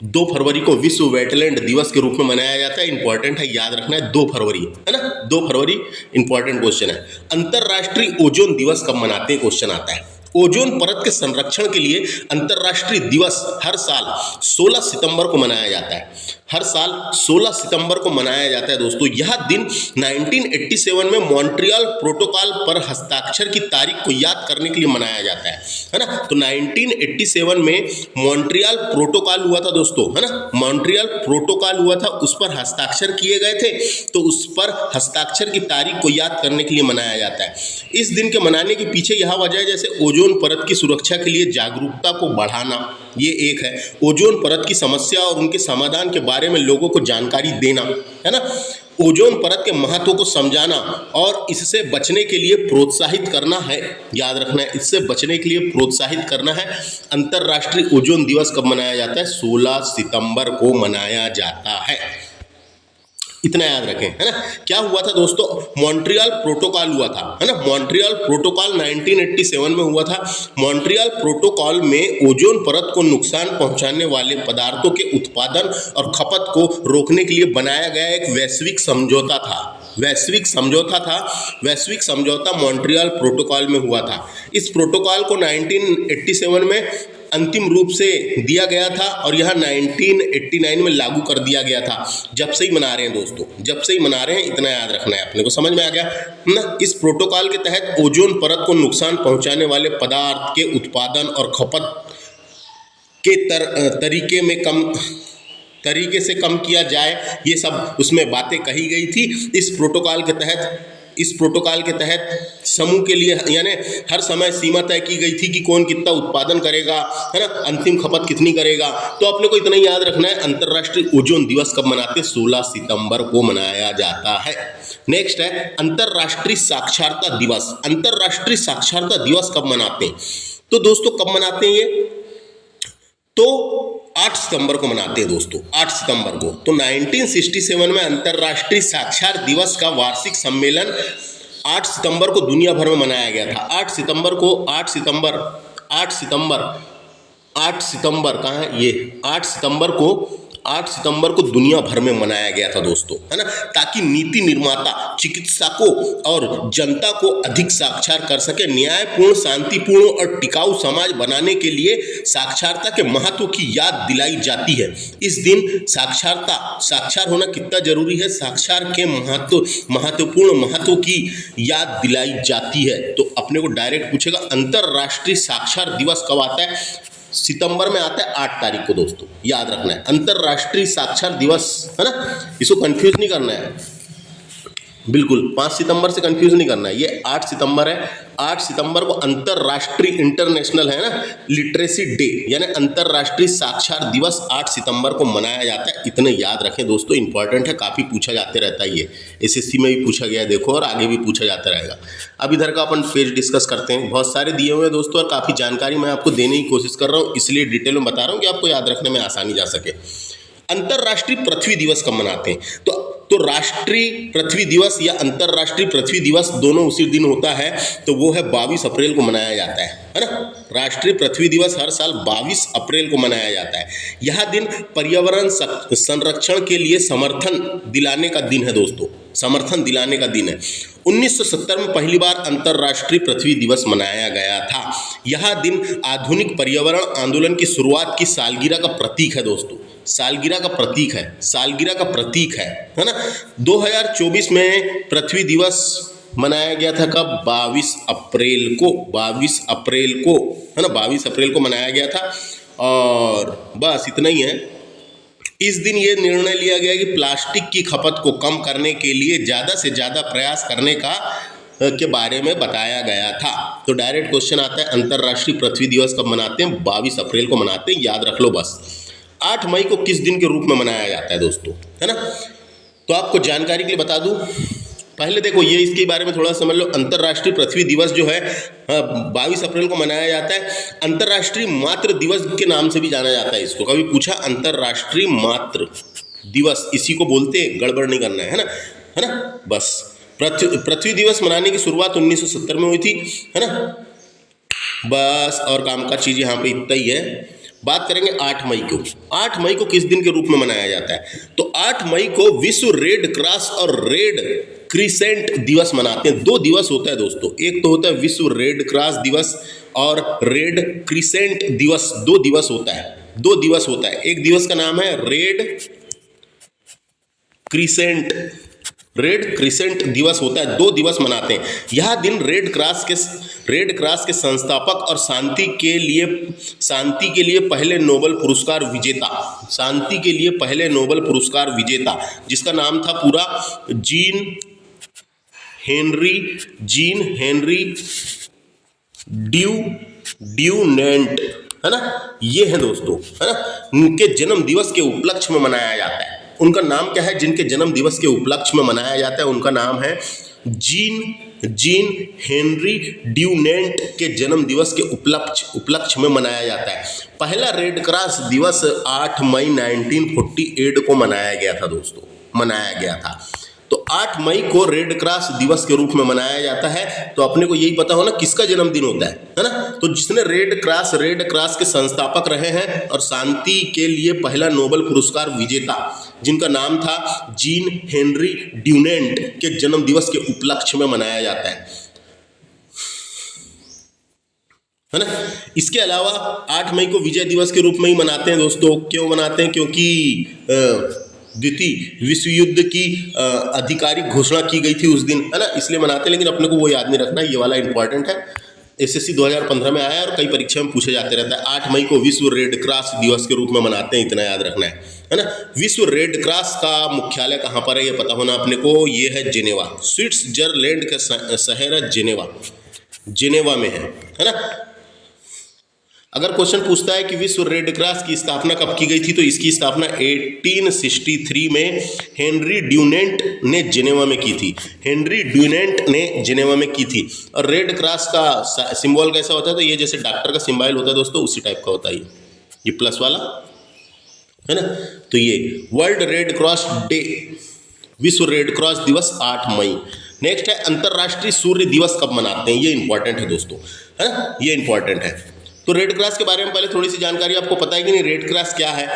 2 फरवरी को विश्व वेटलैंड दिवस के रूप में मनाया जाता है। इंपॉर्टेंट है, याद रखना है, 2 फरवरी, है ना, 2 फरवरी इंपॉर्टेंट क्वेश्चन है। अंतर्राष्ट्रीय ओजोन दिवस कब मनाते हैं? क्वेश्चन आता है। ओजोन परत के संरक्षण के लिए अंतर्राष्ट्रीय दिवस हर साल 16 सितंबर को मनाया जाता है, हर साल 16 सितंबर को मनाया जाता है दोस्तों। यह दिन 1987 में मॉन्ट्रियल प्रोटोकॉल पर हस्ताक्षर की तारीख को याद करने के लिए मनाया जाता है ना। तो 1987 में मॉन्ट्रियल प्रोटोकॉल हुआ था दोस्तों, है ना, मॉन्ट्रियल प्रोटोकॉल हुआ था, उस पर हस्ताक्षर किए गए थे, तो उस पर हस्ताक्षर की तारीख को याद करने के लिए मनाया जाता है। इस दिन के मनाने के पीछे यह वजह है, जैसे ओजोन परत की सुरक्षा के लिए जागरूकता को बढ़ाना, ये एक है। ओजोन परत की समस्या और उनके समाधान के बारे में लोगों को जानकारी देना, है ना। ओजोन परत के महत्व को समझाना और इससे बचने के लिए प्रोत्साहित करना है, याद रखना है, इससे बचने के लिए प्रोत्साहित करना है। अंतर्राष्ट्रीय ओजोन दिवस कब मनाया जाता है? 16 सितंबर को मनाया जाता है, इतना याद रखें, है ना। क्या हुआ था दोस्तों? मॉन्ट्रियल प्रोटोकॉल हुआ था, है ना, मॉन्ट्रियल प्रोटोकॉल 1987 में हुआ था। मॉन्ट्रियल प्रोटोकॉल में ओजोन परत को नुकसान पहुंचाने वाले पदार्थों के उत्पादन और खपत को रोकने के लिए बनाया गया एक वैश्विक समझौता था। वैश्विक समझौता मॉन्ट्रियल प्रोटोकॉल में हुआ था। इस प्रोटोकॉल को 1987 में अंतिम रूप से दिया गया था और यह 1989 में लागू कर दिया गया था। जब से ही मना रहे हैं दोस्तों, जब से ही मना रहे हैं, इतना याद रखना है, अपने को समझ में आ गया ना। इस प्रोटोकॉल के तहत ओजोन परत को नुकसान पहुंचाने वाले पदार्थ के उत्पादन और खपत के तरीके से कम किया जाए, ये सब उसमें बातें कही गई थी। इस प्रोटोकॉल के तहत समूह के लिए यानी हर समय सीमा तय की गई थी कि कौन कितना उत्पादन करेगा, है ना, अंतिम खपत कितनी करेगा। तो अपने को इतना याद रखना है। अंतर्राष्ट्रीय ओजोन दिवस कब मनाते हैं? 16 सितंबर को मनाया जाता है। नेक्स्ट है अंतर्राष्ट्रीय साक्षरता दिवस। अंतर्राष्ट्रीय साक्षरता दिवस कब मनाते हैं? तो दोस्तों कब मनाते हैं ये? तो 8 सितंबर को मनाते हैं दोस्तों, 8 सितंबर को। तो 1967 में अंतर्राष्ट्रीय साक्षर दिवस का वार्षिक सम्मेलन 8 सितंबर को दुनिया भर में मनाया गया था। 8 सितंबर कहाँ है ये? 8 सितंबर को दुनिया भर में मनाया गया था दोस्तों, है ना, ताकि नीति निर्माता, चिकित्सकों और जनता को अधिक साक्षर कर सके। न्यायपूर्ण, शांतिपूर्ण और टिकाऊ समाज बनाने के लिए साक्षरता के महत्व की याद दिलाई जाती है। इस दिन साक्षर होना कितना जरूरी है, साक्षर के महत्वपूर्ण महत्व की याद दिलाई जाती है। तो अपने को डायरेक्ट पूछेगा अंतर्राष्ट्रीय साक्षर दिवस कब आता है? सितंबर में आता है 8 तारीख को दोस्तों, याद रखना है। अंतर्राष्ट्रीय साक्षर दिवस, है ना, इसको कंफ्यूज नहीं करना है, बिल्कुल 5 सितंबर से कंफ्यूज नहीं करना है। ये 8 सितंबर है, 8 सितंबर को अंतरराष्ट्रीय इंटरनेशनल है ना लिटरेसी डे यानी अंतरराष्ट्रीय साक्षर दिवस 8 सितंबर को मनाया जाता है। इतने याद रखें दोस्तों, इंपॉर्टेंट है, काफ़ी पूछा जाते रहता है ये, एसएससी में भी पूछा गया है देखो, और आगे भी पूछा जाता रहेगा। अब इधर का अपन पेज डिस्कस करते हैं, बहुत सारे दिए हुए हैं दोस्तों और काफ़ी जानकारी मैं आपको देने की कोशिश कर रहा हूँ, इसलिए डिटेल में बता रहा हूँ कि आपको याद रखने में आसानी जा सके। अंतर्राष्ट्रीय पृथ्वी दिवस कब मनाते हैं? तो राष्ट्रीय पृथ्वी दिवस या अंतर्राष्ट्रीय पृथ्वी दिवस दोनों उसी दिन होता है, तो वो है 22 अप्रैल को मनाया जाता है ना। राष्ट्रीय पृथ्वी दिवस हर साल 22 अप्रैल को मनाया जाता है। यह दिन पर्यावरण संरक्षण के लिए समर्थन दिलाने का दिन है दोस्तों, समर्थन दिलाने का दिन है। 1970 में पहली बार अंतर्राष्ट्रीय पृथ्वी दिवस मनाया गया था। यह दिन आधुनिक पर्यावरण आंदोलन की शुरुआत की सालगिरह का प्रतीक है दोस्तों, सालगिरह का प्रतीक है, सालगिरह का प्रतीक है ना। 2024 में पृथ्वी दिवस मनाया गया था कब? 22 अप्रैल को, 22 अप्रैल को है ना, 22 अप्रैल को मनाया गया था। और बस इतना ही है। इस दिन ये निर्णय लिया गया कि प्लास्टिक की खपत को कम करने के लिए ज़्यादा से ज़्यादा प्रयास करने के बारे में बताया गया था। तो डायरेक्ट क्वेश्चन आता है, अंतर्राष्ट्रीय पृथ्वी दिवस कब मनाते हैं? 22 अप्रैल को मनाते हैं, याद रख लो बस। 8 मई को किस दिन के रूप में मनाया जाता है दोस्तों, है ना? तो आपको जानकारी के लिए बता दूं, पहले देखो ये इसके बारे में थोड़ा समझ लो। अंतर्राष्ट्रीय पृथ्वी दिवस जो है 22 अप्रैल को मनाया जाता है। अंतर्राष्ट्रीय मातृ दिवस के नाम से भी जाना जाता है इसको, कभी पूछा अंतर्राष्ट्रीय मातृ दिवस, इसी को बोलते हैं, गड़बड़ नहीं करना है ना। बस पृथ्वी दिवस मनाने की शुरुआत 1970 में हुई थी, है ना। बस और काम का चीज़ यहाँ पे इतना ही है। बात करेंगे 8 मई को। 8 मई को किस दिन के रूप में मनाया जाता है? तो 8 मई को विश्व रेड क्रॉस और रेड क्रिसेंट दिवस मनाते हैं। 2 दिवस होता है दोस्तों, एक तो होता है विश्व रेड क्रॉस दिवस और रेड क्रिसेंट दिवस, 2 दिवस होता है, 2 दिवस होता है। एक दिवस का नाम है रेड क्रिसेंट, रेड क्रिसेंट दिवस होता है, 2 दिवस मनाते हैं। यह दिन रेड क्रॉस के संस्थापक और शांति के लिए पहले नोबेल पुरस्कार विजेता, शांति के लिए पहले नोबेल पुरस्कार विजेता, जिसका नाम था पूरा जीन हेनरी ड्यूनेंट, है ना। ये है दोस्तों, है ना, उनके जन्म दिवस के उपलक्ष्य में मनाया जाता है। उनका नाम क्या है जिनके जन्म दिवस के उपलक्ष्य में मनाया जाता है? उनका नाम है जीन हेनरी ड्यूनेंट के जन्म दिवस के उपलक्ष्य में मनाया जाता है। पहला रेड क्रॉस दिवस 8 मई 1948 को मनाया गया था दोस्तों, मनाया गया था। तो 8 मई को रेड क्रॉस दिवस के रूप में मनाया जाता है। तो अपने को यही पता हो ना किसका जन्मदिन होता है ना। तो जिसने रेड क्रॉस के संस्थापक रहे हैं और शांति के लिए पहला नोबेल पुरस्कार विजेता, जिनका नाम था जीन हेनरी ड्यूनेंट, के जन्म दिवस के उपलक्ष्य में मनाया जाता है ना। इसके अलावा 8 मई को विजय दिवस के रूप में ही मनाते हैं दोस्तों। क्यों मनाते हैं? क्योंकि द्वितीय विश्व युद्ध की आधिकारिक घोषणा की गई थी उस दिन, है ना, इसलिए मनाते हैं। लेकिन अपने को वो याद नहीं रखना, ये वाला इंपॉर्टेंट है, एसएससी 2015 में आया और कई परीक्षा में पूछे जाते रहता है। 8 मई को विश्व रेड क्रॉस दिवस के रूप में मनाते हैं, इतना याद रखना है ना। विश्व रेड क्रॉस का मुख्यालय कहाँ पर है ये पता होना अपने को, ये है जेनेवा, स्विट्जरलैंड का शहर है जेनेवा में है ना। अगर क्वेश्चन पूछता है कि विश्व रेड क्रॉस की स्थापना कब की गई थी, तो इसकी स्थापना 1863 में हेनरी ड्यूनेंट ने जेनेवा में की थी, हेनरी ड्यूनेंट ने जेनेवा में की थी। और रेड क्रॉस का सिंबल कैसा होता है? तो ये जैसे डॉक्टर का सिंबल होता है दोस्तों, उसी टाइप का होता है ये प्लस वाला, है ना। तो ये वर्ल्ड रेड क्रॉस डे, विश्व रेड क्रॉस दिवस 8 मई। नेक्स्ट है अंतर्राष्ट्रीय सूर्य दिवस कब मनाते हैं? ये इंपॉर्टेंट है दोस्तों, है ना, ये इंपॉर्टेंट है। तो रेड क्रॉस के बारे में पहले थोड़ी सी जानकारी आपको पता है कि नहीं? रेड क्रॉस क्या है?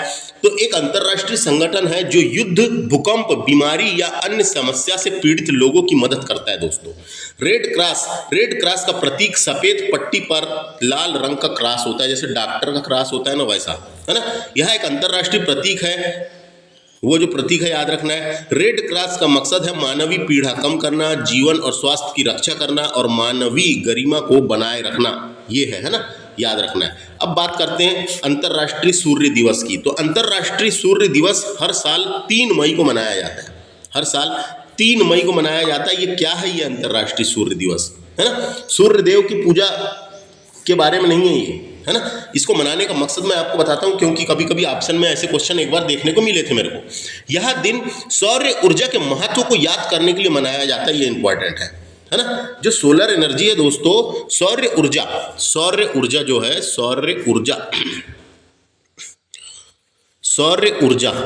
तो एक अंतर्राष्ट्रीय संगठन है जो युद्ध, भूकंप, बीमारी या अन्य समस्या से पीड़ित लोगों की मदद करता है दोस्तों। रेड क्रॉस का प्रतीक सफेद पट्टी पर लाल रंग का क्रॉस होता है, जैसे डॉक्टर का क्रॉस होता है ना, वैसा, है ना। यह एक अंतर्राष्ट्रीय प्रतीक है, वो जो प्रतीक है याद रखना है। रेड क्रॉस का मकसद है मानवीय पीड़ा कम करना, जीवन और स्वास्थ्य की रक्षा करना और मानवीय गरिमा को बनाए रखना, ये है ना, याद रखना है। अब बात करते हैं अंतर्राष्ट्रीय सूर्य दिवस की। तो अंतर्राष्ट्रीय सूर्य दिवस हर साल 3 मई को मनाया जाता है, हर साल 3 मई को मनाया जाता है। ये क्या है? ये अंतर्राष्ट्रीय सूर्य दिवस, है ना। सूर्य देव की पूजा के बारे में नहीं है ये, है ना। इसको मनाने का मकसद मैं आपको बताता हूं, क्योंकि कभी कभी ऑप्शन में ऐसे क्वेश्चन एक बार देखने को मिले थे मेरे को। यह दिन सौर्य ऊर्जा के महत्व को याद करने के लिए मनाया जाता है, ये इंपॉर्टेंट है ना। जो सोलर एनर्जी है दोस्तों, सौर्य ऊर्जा जो है, सौर्य ऊर्जा,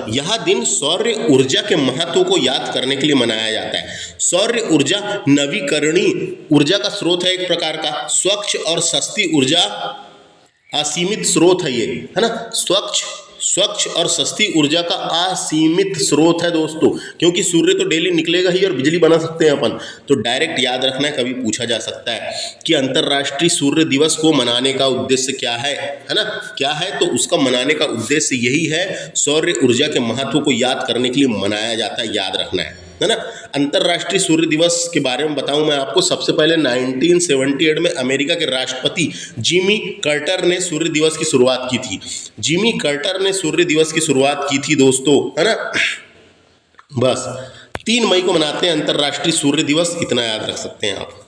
यह दिन सौर्य ऊर्जा के महत्व को याद करने के लिए मनाया जाता है। सौर्य ऊर्जा नवीकरणीय ऊर्जा का स्रोत है, एक प्रकार का स्वच्छ और सस्ती ऊर्जा असीमित स्रोत है ये, है ना। स्वच्छ और सस्ती ऊर्जा का असीमित स्रोत है दोस्तों, क्योंकि सूर्य तो डेली निकलेगा ही और बिजली बना सकते हैं अपन। तो डायरेक्ट याद रखना है, कभी पूछा जा सकता है कि अंतर्राष्ट्रीय सूर्य दिवस को मनाने का उद्देश्य क्या है ना, क्या है। तो उसका मनाने का उद्देश्य यही है, सौर्य ऊर्जा के महत्व को याद करने के लिए मनाया जाता है, याद रखना है ना। अंतर्राष्ट्रीय सूर्य दिवस के बारे में बताऊं मैं आपको, सबसे पहले 1978 में अमेरिका के राष्ट्रपति जिमी कार्टर ने सूर्य दिवस की शुरुआत की थी। जिमी कार्टर ने सूर्य दिवस की शुरुआत की थी दोस्तों, है ना। बस 3 मई को मनाते हैं अंतर्राष्ट्रीय सूर्य दिवस, इतना याद रख सकते हैं आप।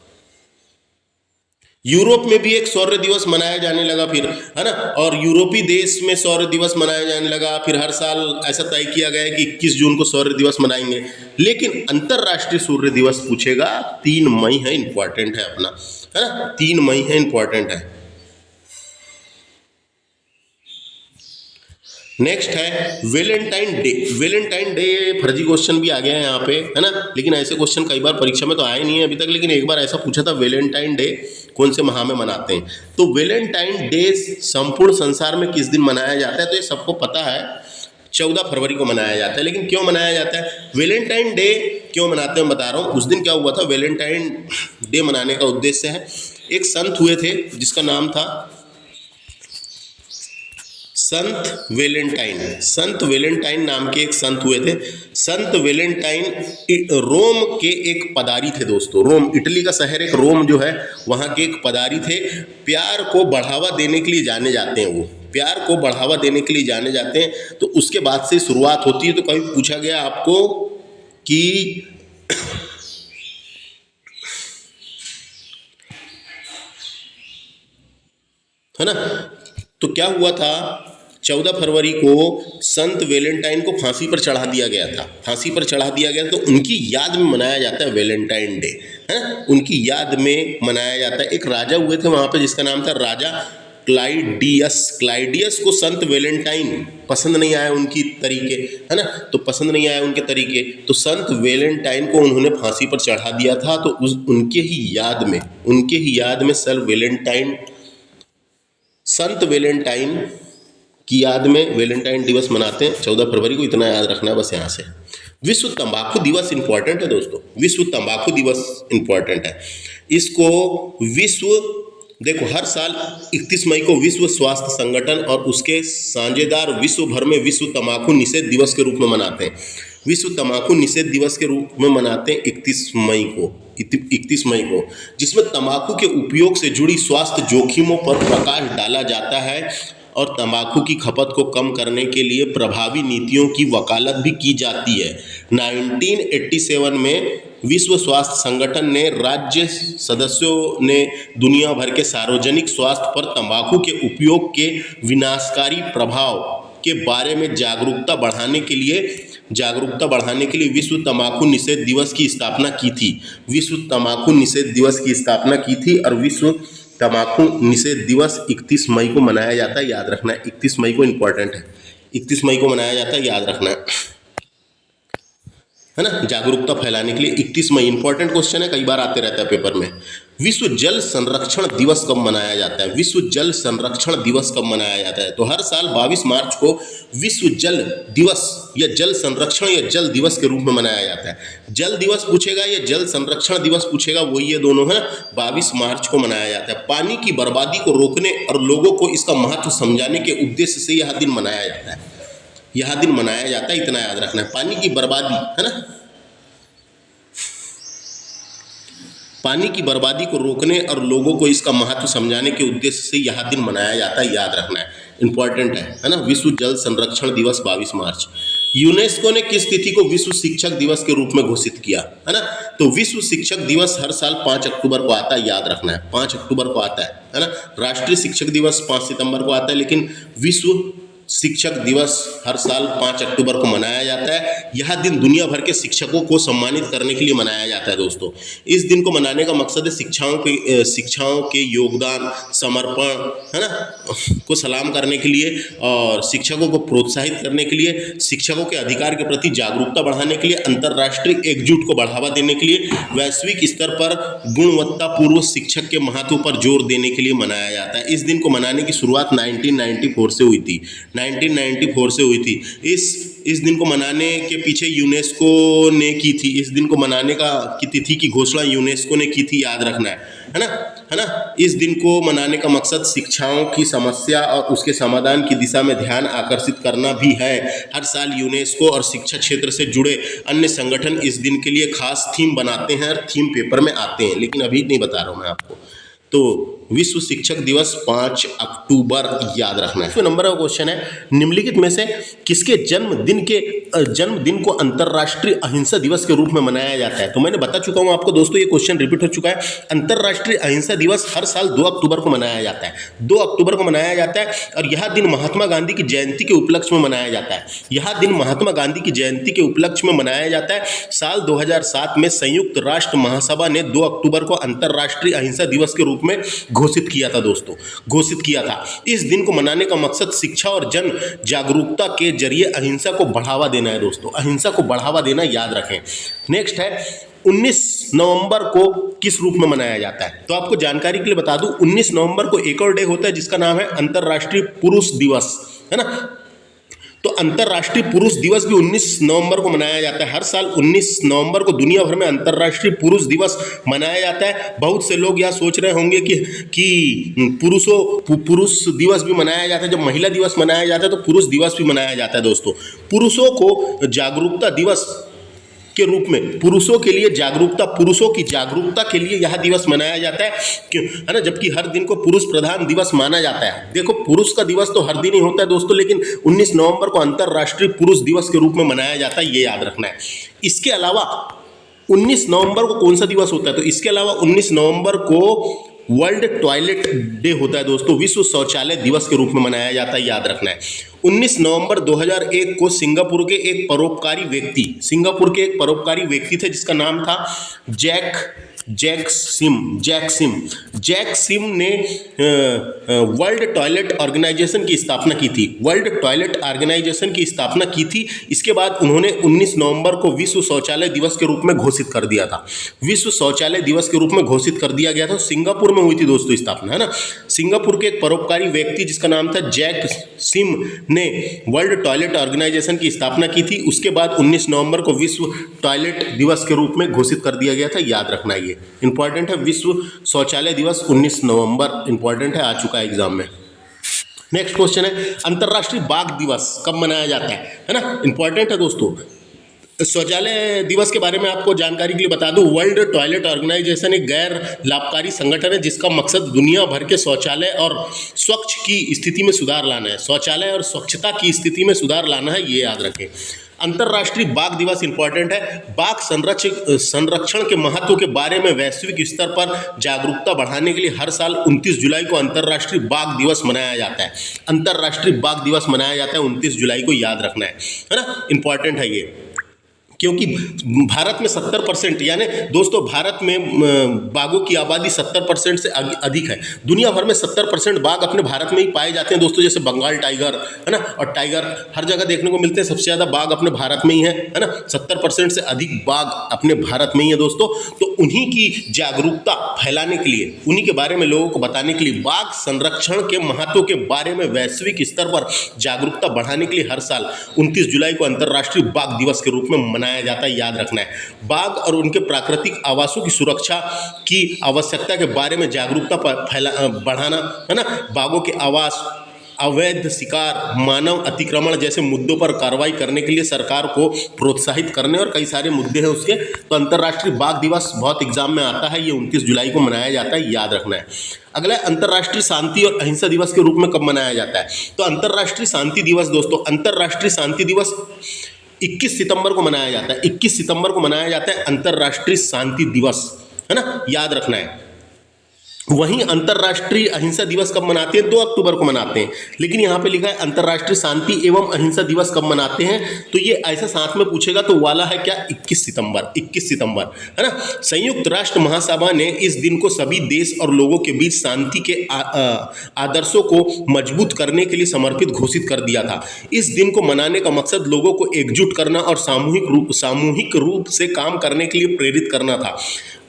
यूरोप में भी एक सौर्य दिवस मनाया जाने लगा फिर, है ना। और यूरोपीय देश में सौर्य दिवस मनाया जाने लगा। फिर हर साल ऐसा तय किया गया कि 21 जून को सौर्य दिवस मनाएंगे, लेकिन अंतर्राष्ट्रीय सूर्य दिवस पूछेगा 3 मई है, इंपॉर्टेंट है अपना, है ना। 3 मई है, इंपॉर्टेंट है। नेक्स्ट है वेलेंटाइन डे। वेलेंटाइन डे फर्जी क्वेश्चन भी आ गया है यहाँ पे, है ना। लेकिन ऐसे क्वेश्चन कई बार परीक्षा में तो आए नहीं है अभी तक, लेकिन एक बार ऐसा पूछा था, वेलेंटाइन डे कौन से माह में मनाते हैं। तो वेलेंटाइन डे संपूर्ण संसार में किस दिन मनाया जाता है, तो ये सबको पता है, 14 फरवरी को मनाया जाता है। लेकिन क्यों मनाया जाता है, वेलेंटाइन डे क्यों मनाते हैं बता रहा हूँ। उस दिन क्या हुआ था, वेलेंटाइन डे मनाने का उद्देश्य है, एक संत हुए थे जिसका नाम था संत वेलेंटाइन। संत वेलेंटाइन नाम के एक संत हुए थे। संत वेलेंटाइन रोम के एक पदारी थे दोस्तों। रोम, इटली का शहर एक रोम जो है, वहाँ के एक पदारी थे। प्यार को बढ़ावा देने के लिए जाने जाते हैं, वो प्यार को बढ़ावा देने के लिए जाने जाते हैं। तो उसके बाद से शुरुआत होती है। तो कभी पूछा गया आपको कि है ना, तो क्या हुआ था, 14 फरवरी को संत वेलेंटाइन को फांसी पर चढ़ा दिया गया था। फांसी पर चढ़ा दिया गया, तो उनकी याद में मनाया जाता है वेलेंटाइन डे, है ना। उनकी याद में मनाया जाता है। एक राजा हुए थे वहाँ पे जिसका नाम था राजा क्लाइडियस। क्लाइडियस को संत वेलेंटाइन पसंद नहीं आया उनकी तरीके, है ना। तो पसंद नहीं आया उनके तरीके, तो संत वेलेंटाइन को उन्होंने फांसी पर चढ़ा दिया था। तो उनके ही याद में संत वेलेंटाइन की याद में वेलेंटाइन दिवस मनाते हैं 14 फरवरी को, इतना याद रखना है बस यहाँ से। विश्व तंबाकू दिवस इंपॉर्टेंट है दोस्तों, विश्व तंबाकू दिवस इंपॉर्टेंट है। इसको देखो हर साल 31 मई को विश्व स्वास्थ्य संगठन और उसके साझेदार विश्व भर में विश्व तंबाकू निषेध दिवस के रूप में मनाते हैं। विश्व तंबाकू निषेध दिवस के रूप में मनाते हैं 31 मई को, जिसमें तंबाकू के उपयोग से जुड़ी स्वास्थ्य जोखिमों पर प्रकाश डाला जाता है और तंबाकू की खपत को कम करने के लिए प्रभावी नीतियों की वकालत भी की जाती है। 1987 में विश्व स्वास्थ्य संगठन ने राज्य सदस्यों ने दुनिया भर के सार्वजनिक स्वास्थ्य पर तंबाकू के उपयोग के विनाशकारी प्रभाव के बारे में जागरूकता बढ़ाने के लिए विश्व तंबाकू निषेध दिवस की स्थापना की थी। विश्व तंबाकू निषेध दिवस की स्थापना की थी और विश्व तंबाकू निषेध दिवस 31 मई को मनाया जाता है, याद रखना है। 31 मई को इंपॉर्टेंट है, 31 मई को मनाया जाता है, याद रखना है ना। जागरूकता फैलाने के लिए 31 मई इंपॉर्टेंट क्वेश्चन है, कई बार आते रहता है पेपर में। विश्व जल संरक्षण दिवस कब मनाया जाता है, विश्व जल संरक्षण दिवस कब मनाया जाता है। तो हर साल 22 मार्च को विश्व जल दिवस या जल संरक्षण या जल दिवस के रूप में मनाया जाता है। जल दिवस पूछेगा या जल संरक्षण दिवस पूछेगा, वही ये दोनों है। 22 मार्च को मनाया जाता है। पानी की बर्बादी को रोकने और लोगों को इसका महत्व समझाने के उद्देश्य से यह दिन मनाया जाता है, यह दिन मनाया जाता है, इतना याद रखना है। पानी की बर्बादी, है ना, पानी की बर्बादी को रोकने और लोगों को इसका महत्व समझाने के उद्देश्य से यह दिन मनाया जाता है, याद रखना है, इंपॉर्टेंट है ना। विश्व जल संरक्षण दिवस 22 मार्च। यूनेस्को ने किस तिथि को विश्व शिक्षक दिवस के रूप में घोषित किया, है ना। तो विश्व शिक्षक दिवस हर साल 5 अक्टूबर को आता है, याद रखना है 5 अक्टूबर को आता है ना। राष्ट्रीय शिक्षक दिवस 5 सितंबर को आता है, लेकिन विश्व शिक्षक दिवस हर साल 5 अक्टूबर को मनाया जाता है। यह दिन दुनिया भर के शिक्षकों को सम्मानित करने के लिए मनाया जाता है दोस्तों। इस दिन को मनाने का मकसद है शिक्षाओं के योगदान, समर्पण, है ना, को सलाम करने के लिए और शिक्षकों को प्रोत्साहित करने के लिए, शिक्षकों के अधिकार के प्रति जागरूकता बढ़ाने के लिए, अंतर्राष्ट्रीय एकजुट को बढ़ावा देने के लिए, वैश्विक स्तर पर गुणवत्तापूर्ण शिक्षक के महत्व पर जोर देने के लिए मनाया जाता है। इस दिन को मनाने की शुरुआत 1994 से हुई थी। 1994 से हुई थी। इस दिन को मनाने के पीछे यूनेस्को ने की थी। इस दिन को मनाने की तिथि की घोषणा यूनेस्को ने की थी, याद रखना है ना। इस दिन को मनाने का मकसद शिक्षाओं की समस्या और उसके समाधान की दिशा में ध्यान आकर्षित करना भी है। हर साल यूनेस्को और शिक्षा क्षेत्र से जुड़े अन्य संगठन इस दिन के लिए खास थीम बनाते हैं और थीम पेपर में आते हैं, लेकिन अभी नहीं बता रहा हूँ मैं आपको। तो विश्व शिक्षक दिवस 5 अक्टूबर याद रखना है। तो नंबर का क्वेश्चन है, निम्नलिखित में से किसके जन्मदिन को अंतर्राष्ट्रीय अहिंसा दिवस के रूप में मनाया जाता है। तो मैंने बता चुका हूं आपको दोस्तों, ये क्वेश्चन रिपीट हो चुका है। अंतर्राष्ट्रीय अहिंसा दिवस हर साल 2 अक्टूबर को मनाया जाता है। 2 अक्टूबर को मनाया जाता है और यह दिन महात्मा गांधी की जयंती के उपलक्ष्य में मनाया जाता है। यह दिन महात्मा गांधी की जयंती के उपलक्ष्य में मनाया जाता है। साल 2007 में संयुक्त राष्ट्र महासभा ने 2 अक्टूबर को अंतर्राष्ट्रीय अहिंसा दिवस के रूप में घोषित किया था दोस्तों, घोषित किया था। इस दिन को मनाने का मकसद शिक्षा और जन जागरूकता के जरिए अहिंसा को बढ़ावा देना है दोस्तों, अहिंसा को बढ़ावा देना, याद रखें। नेक्स्ट है 19 नवंबर को किस रूप में मनाया जाता है। तो आपको जानकारी के लिए बता दूं, 19 नवंबर को एक और डे होता है जिसका नाम है अंतर्राष्ट्रीय पुरुष दिवस, है ना। तो अंतर्राष्ट्रीय पुरुष दिवस भी 19 नवंबर को मनाया जाता है। हर साल 19 नवंबर को दुनिया भर में अंतर्राष्ट्रीय पुरुष दिवस मनाया जाता है। बहुत से लोग यह सोच रहे होंगे कि पुरुष दिवस भी मनाया जाता है, जब महिला दिवस मनाया जाता है तो पुरुष दिवस भी मनाया जाता है दोस्तों। पुरुषों को जागरूकता दिवस के रूप में, पुरुषों के लिए जागरूकता, पुरुषों की जागरूकता के लिए यह दिवस मनाया जाता है ना, जबकि हर दिन को पुरुष प्रधान दिवस माना जाता है। देखो, पुरुष का दिवस तो हर दिन ही होता है दोस्तों, लेकिन 19 नवंबर को अंतर्राष्ट्रीय पुरुष दिवस के रूप में मनाया जाता है, ये याद रखना है। इसके अलावा 19 नवंबर को कौन सा दिवस होता है, तो इसके अलावा 19 नवंबर को वर्ल्ड टॉयलेट डे होता है दोस्तों, विश्व शौचालय दिवस के रूप में मनाया जाता है, याद रखना है। 19 नवंबर 2001 को सिंगापुर के एक परोपकारी व्यक्ति थे जिसका नाम था जैक सिम ने वर्ल्ड टॉयलेट ऑर्गेनाइजेशन की स्थापना की थी। वर्ल्ड टॉयलेट ऑर्गेनाइजेशन की स्थापना की थी। इसके बाद उन्होंने 19 नवंबर को विश्व शौचालय दिवस के रूप में घोषित कर दिया था। विश्व शौचालय दिवस के रूप में घोषित कर दिया गया था। सिंगापुर में हुई थी दोस्तों स्थापना, है ना। सिंगापुर के एक परोपकारी व्यक्ति जिसका नाम था जैक सिम ने वर्ल्ड टॉयलेट ऑर्गेनाइजेशन की स्थापना की थी। उसके बाद 19 नवंबर को विश्व टॉयलेट दिवस के रूप में घोषित कर दिया गया था, याद रखना है। ये इंपॉर्टेंट है, विश्व शौचालय दिवस 19 नवंबर इंपॉर्टेंट है, आ चुका है एग्जाम में। नेक्स्ट क्वेश्चन है, अंतर्राष्ट्रीय बाघ दिवस कब मनाया जाता है ना, इंपॉर्टेंट है दोस्तों। शौचालय दिवस के बारे में आपको जानकारी के लिए बता दूं, वर्ल्ड टॉयलेट ऑर्गेनाइजेशन एक गैर लाभकारी संगठन है जिसका मकसद दुनिया भर के शौचालय और स्वच्छ की स्थिति में सुधार लाना है। शौचालय और स्वच्छता की स्थिति में सुधार लाना है, ये याद रखें। अंतर्राष्ट्रीय बाघ दिवस इंपॉर्टेंट है। बाघ संरक्षण के महत्व के बारे में वैश्विक स्तर पर जागरूकता बढ़ाने के लिए हर साल 29 जुलाई को अंतर्राष्ट्रीय बाघ दिवस मनाया जाता है। अंतर्राष्ट्रीय बाघ दिवस मनाया जाता है 29 जुलाई को, याद रखना है ना, इंपॉर्टेंट है ये। क्योंकि भारत में 70%, यानी दोस्तों भारत में बाघों की आबादी 70% से अधिक है। दुनिया भर में 70% बाघ अपने भारत में ही पाए जाते हैं दोस्तों, जैसे बंगाल टाइगर, है ना, और टाइगर हर जगह देखने को मिलते हैं। सबसे ज़्यादा बाघ अपने भारत में ही है ना, 70% से अधिक बाघ अपने भारत में ही है दोस्तों। तो उन्हीं की जागरूकता फैलाने के लिए, उन्हीं के बारे में लोगों को बताने के लिए, बाघ संरक्षण के महत्व के बारे में वैश्विक स्तर पर जागरूकता बढ़ाने के लिए हर साल 29 जुलाई को अंतर्राष्ट्रीय बाघ दिवस के रूप में मनाया जाता है, याद रखना है। बाघ और उनके प्राकृतिक आवासों की सुरक्षा की आवश्यकता के बारे में जागरूकता बढ़ाना, है ना। बाघों के आवास, अवैध शिकार, मानव अतिक्रमण जैसे मुद्दों पर कार्रवाई करने के लिए सरकार को प्रोत्साहित करने और कई सारे मुद्दे हैं उसके। तो अंतर्राष्ट्रीय बाघ दिवस बहुत एग्जाम में आता है, ये 29 जुलाई को मनाया जाता है, याद रखना है। अगला अंतर्राष्ट्रीय शांति और अहिंसा दिवस के रूप में कब मनाया जाता है। तो अंतर्राष्ट्रीय शांति दिवस दोस्तों, अंतर्राष्ट्रीय शांति दिवस 21 सितंबर को मनाया जाता है, 21 सितंबर को मनाया जाता है अंतर्राष्ट्रीय शांति दिवस, है ना, याद रखना है। वहीं अंतर्राष्ट्रीय अहिंसा दिवस कब मनाते हैं? 2 अक्टूबर को मनाते हैं, लेकिन यहाँ पे लिखा है अंतर्राष्ट्रीय शांति एवं अहिंसा दिवस कब मनाते हैं, तो ये ऐसा साथ में पूछेगा तो वाला है क्या? 21 सितंबर, 21 सितंबर, है ना। संयुक्त राष्ट्र महासभा ने इस दिन को सभी देश और लोगों के बीच शांति के आदर्शों को मजबूत करने के लिए समर्पित घोषित कर दिया था। इस दिन को मनाने का मकसद लोगों को एकजुट करना और सामूहिक रूप से काम करने के लिए प्रेरित करना था।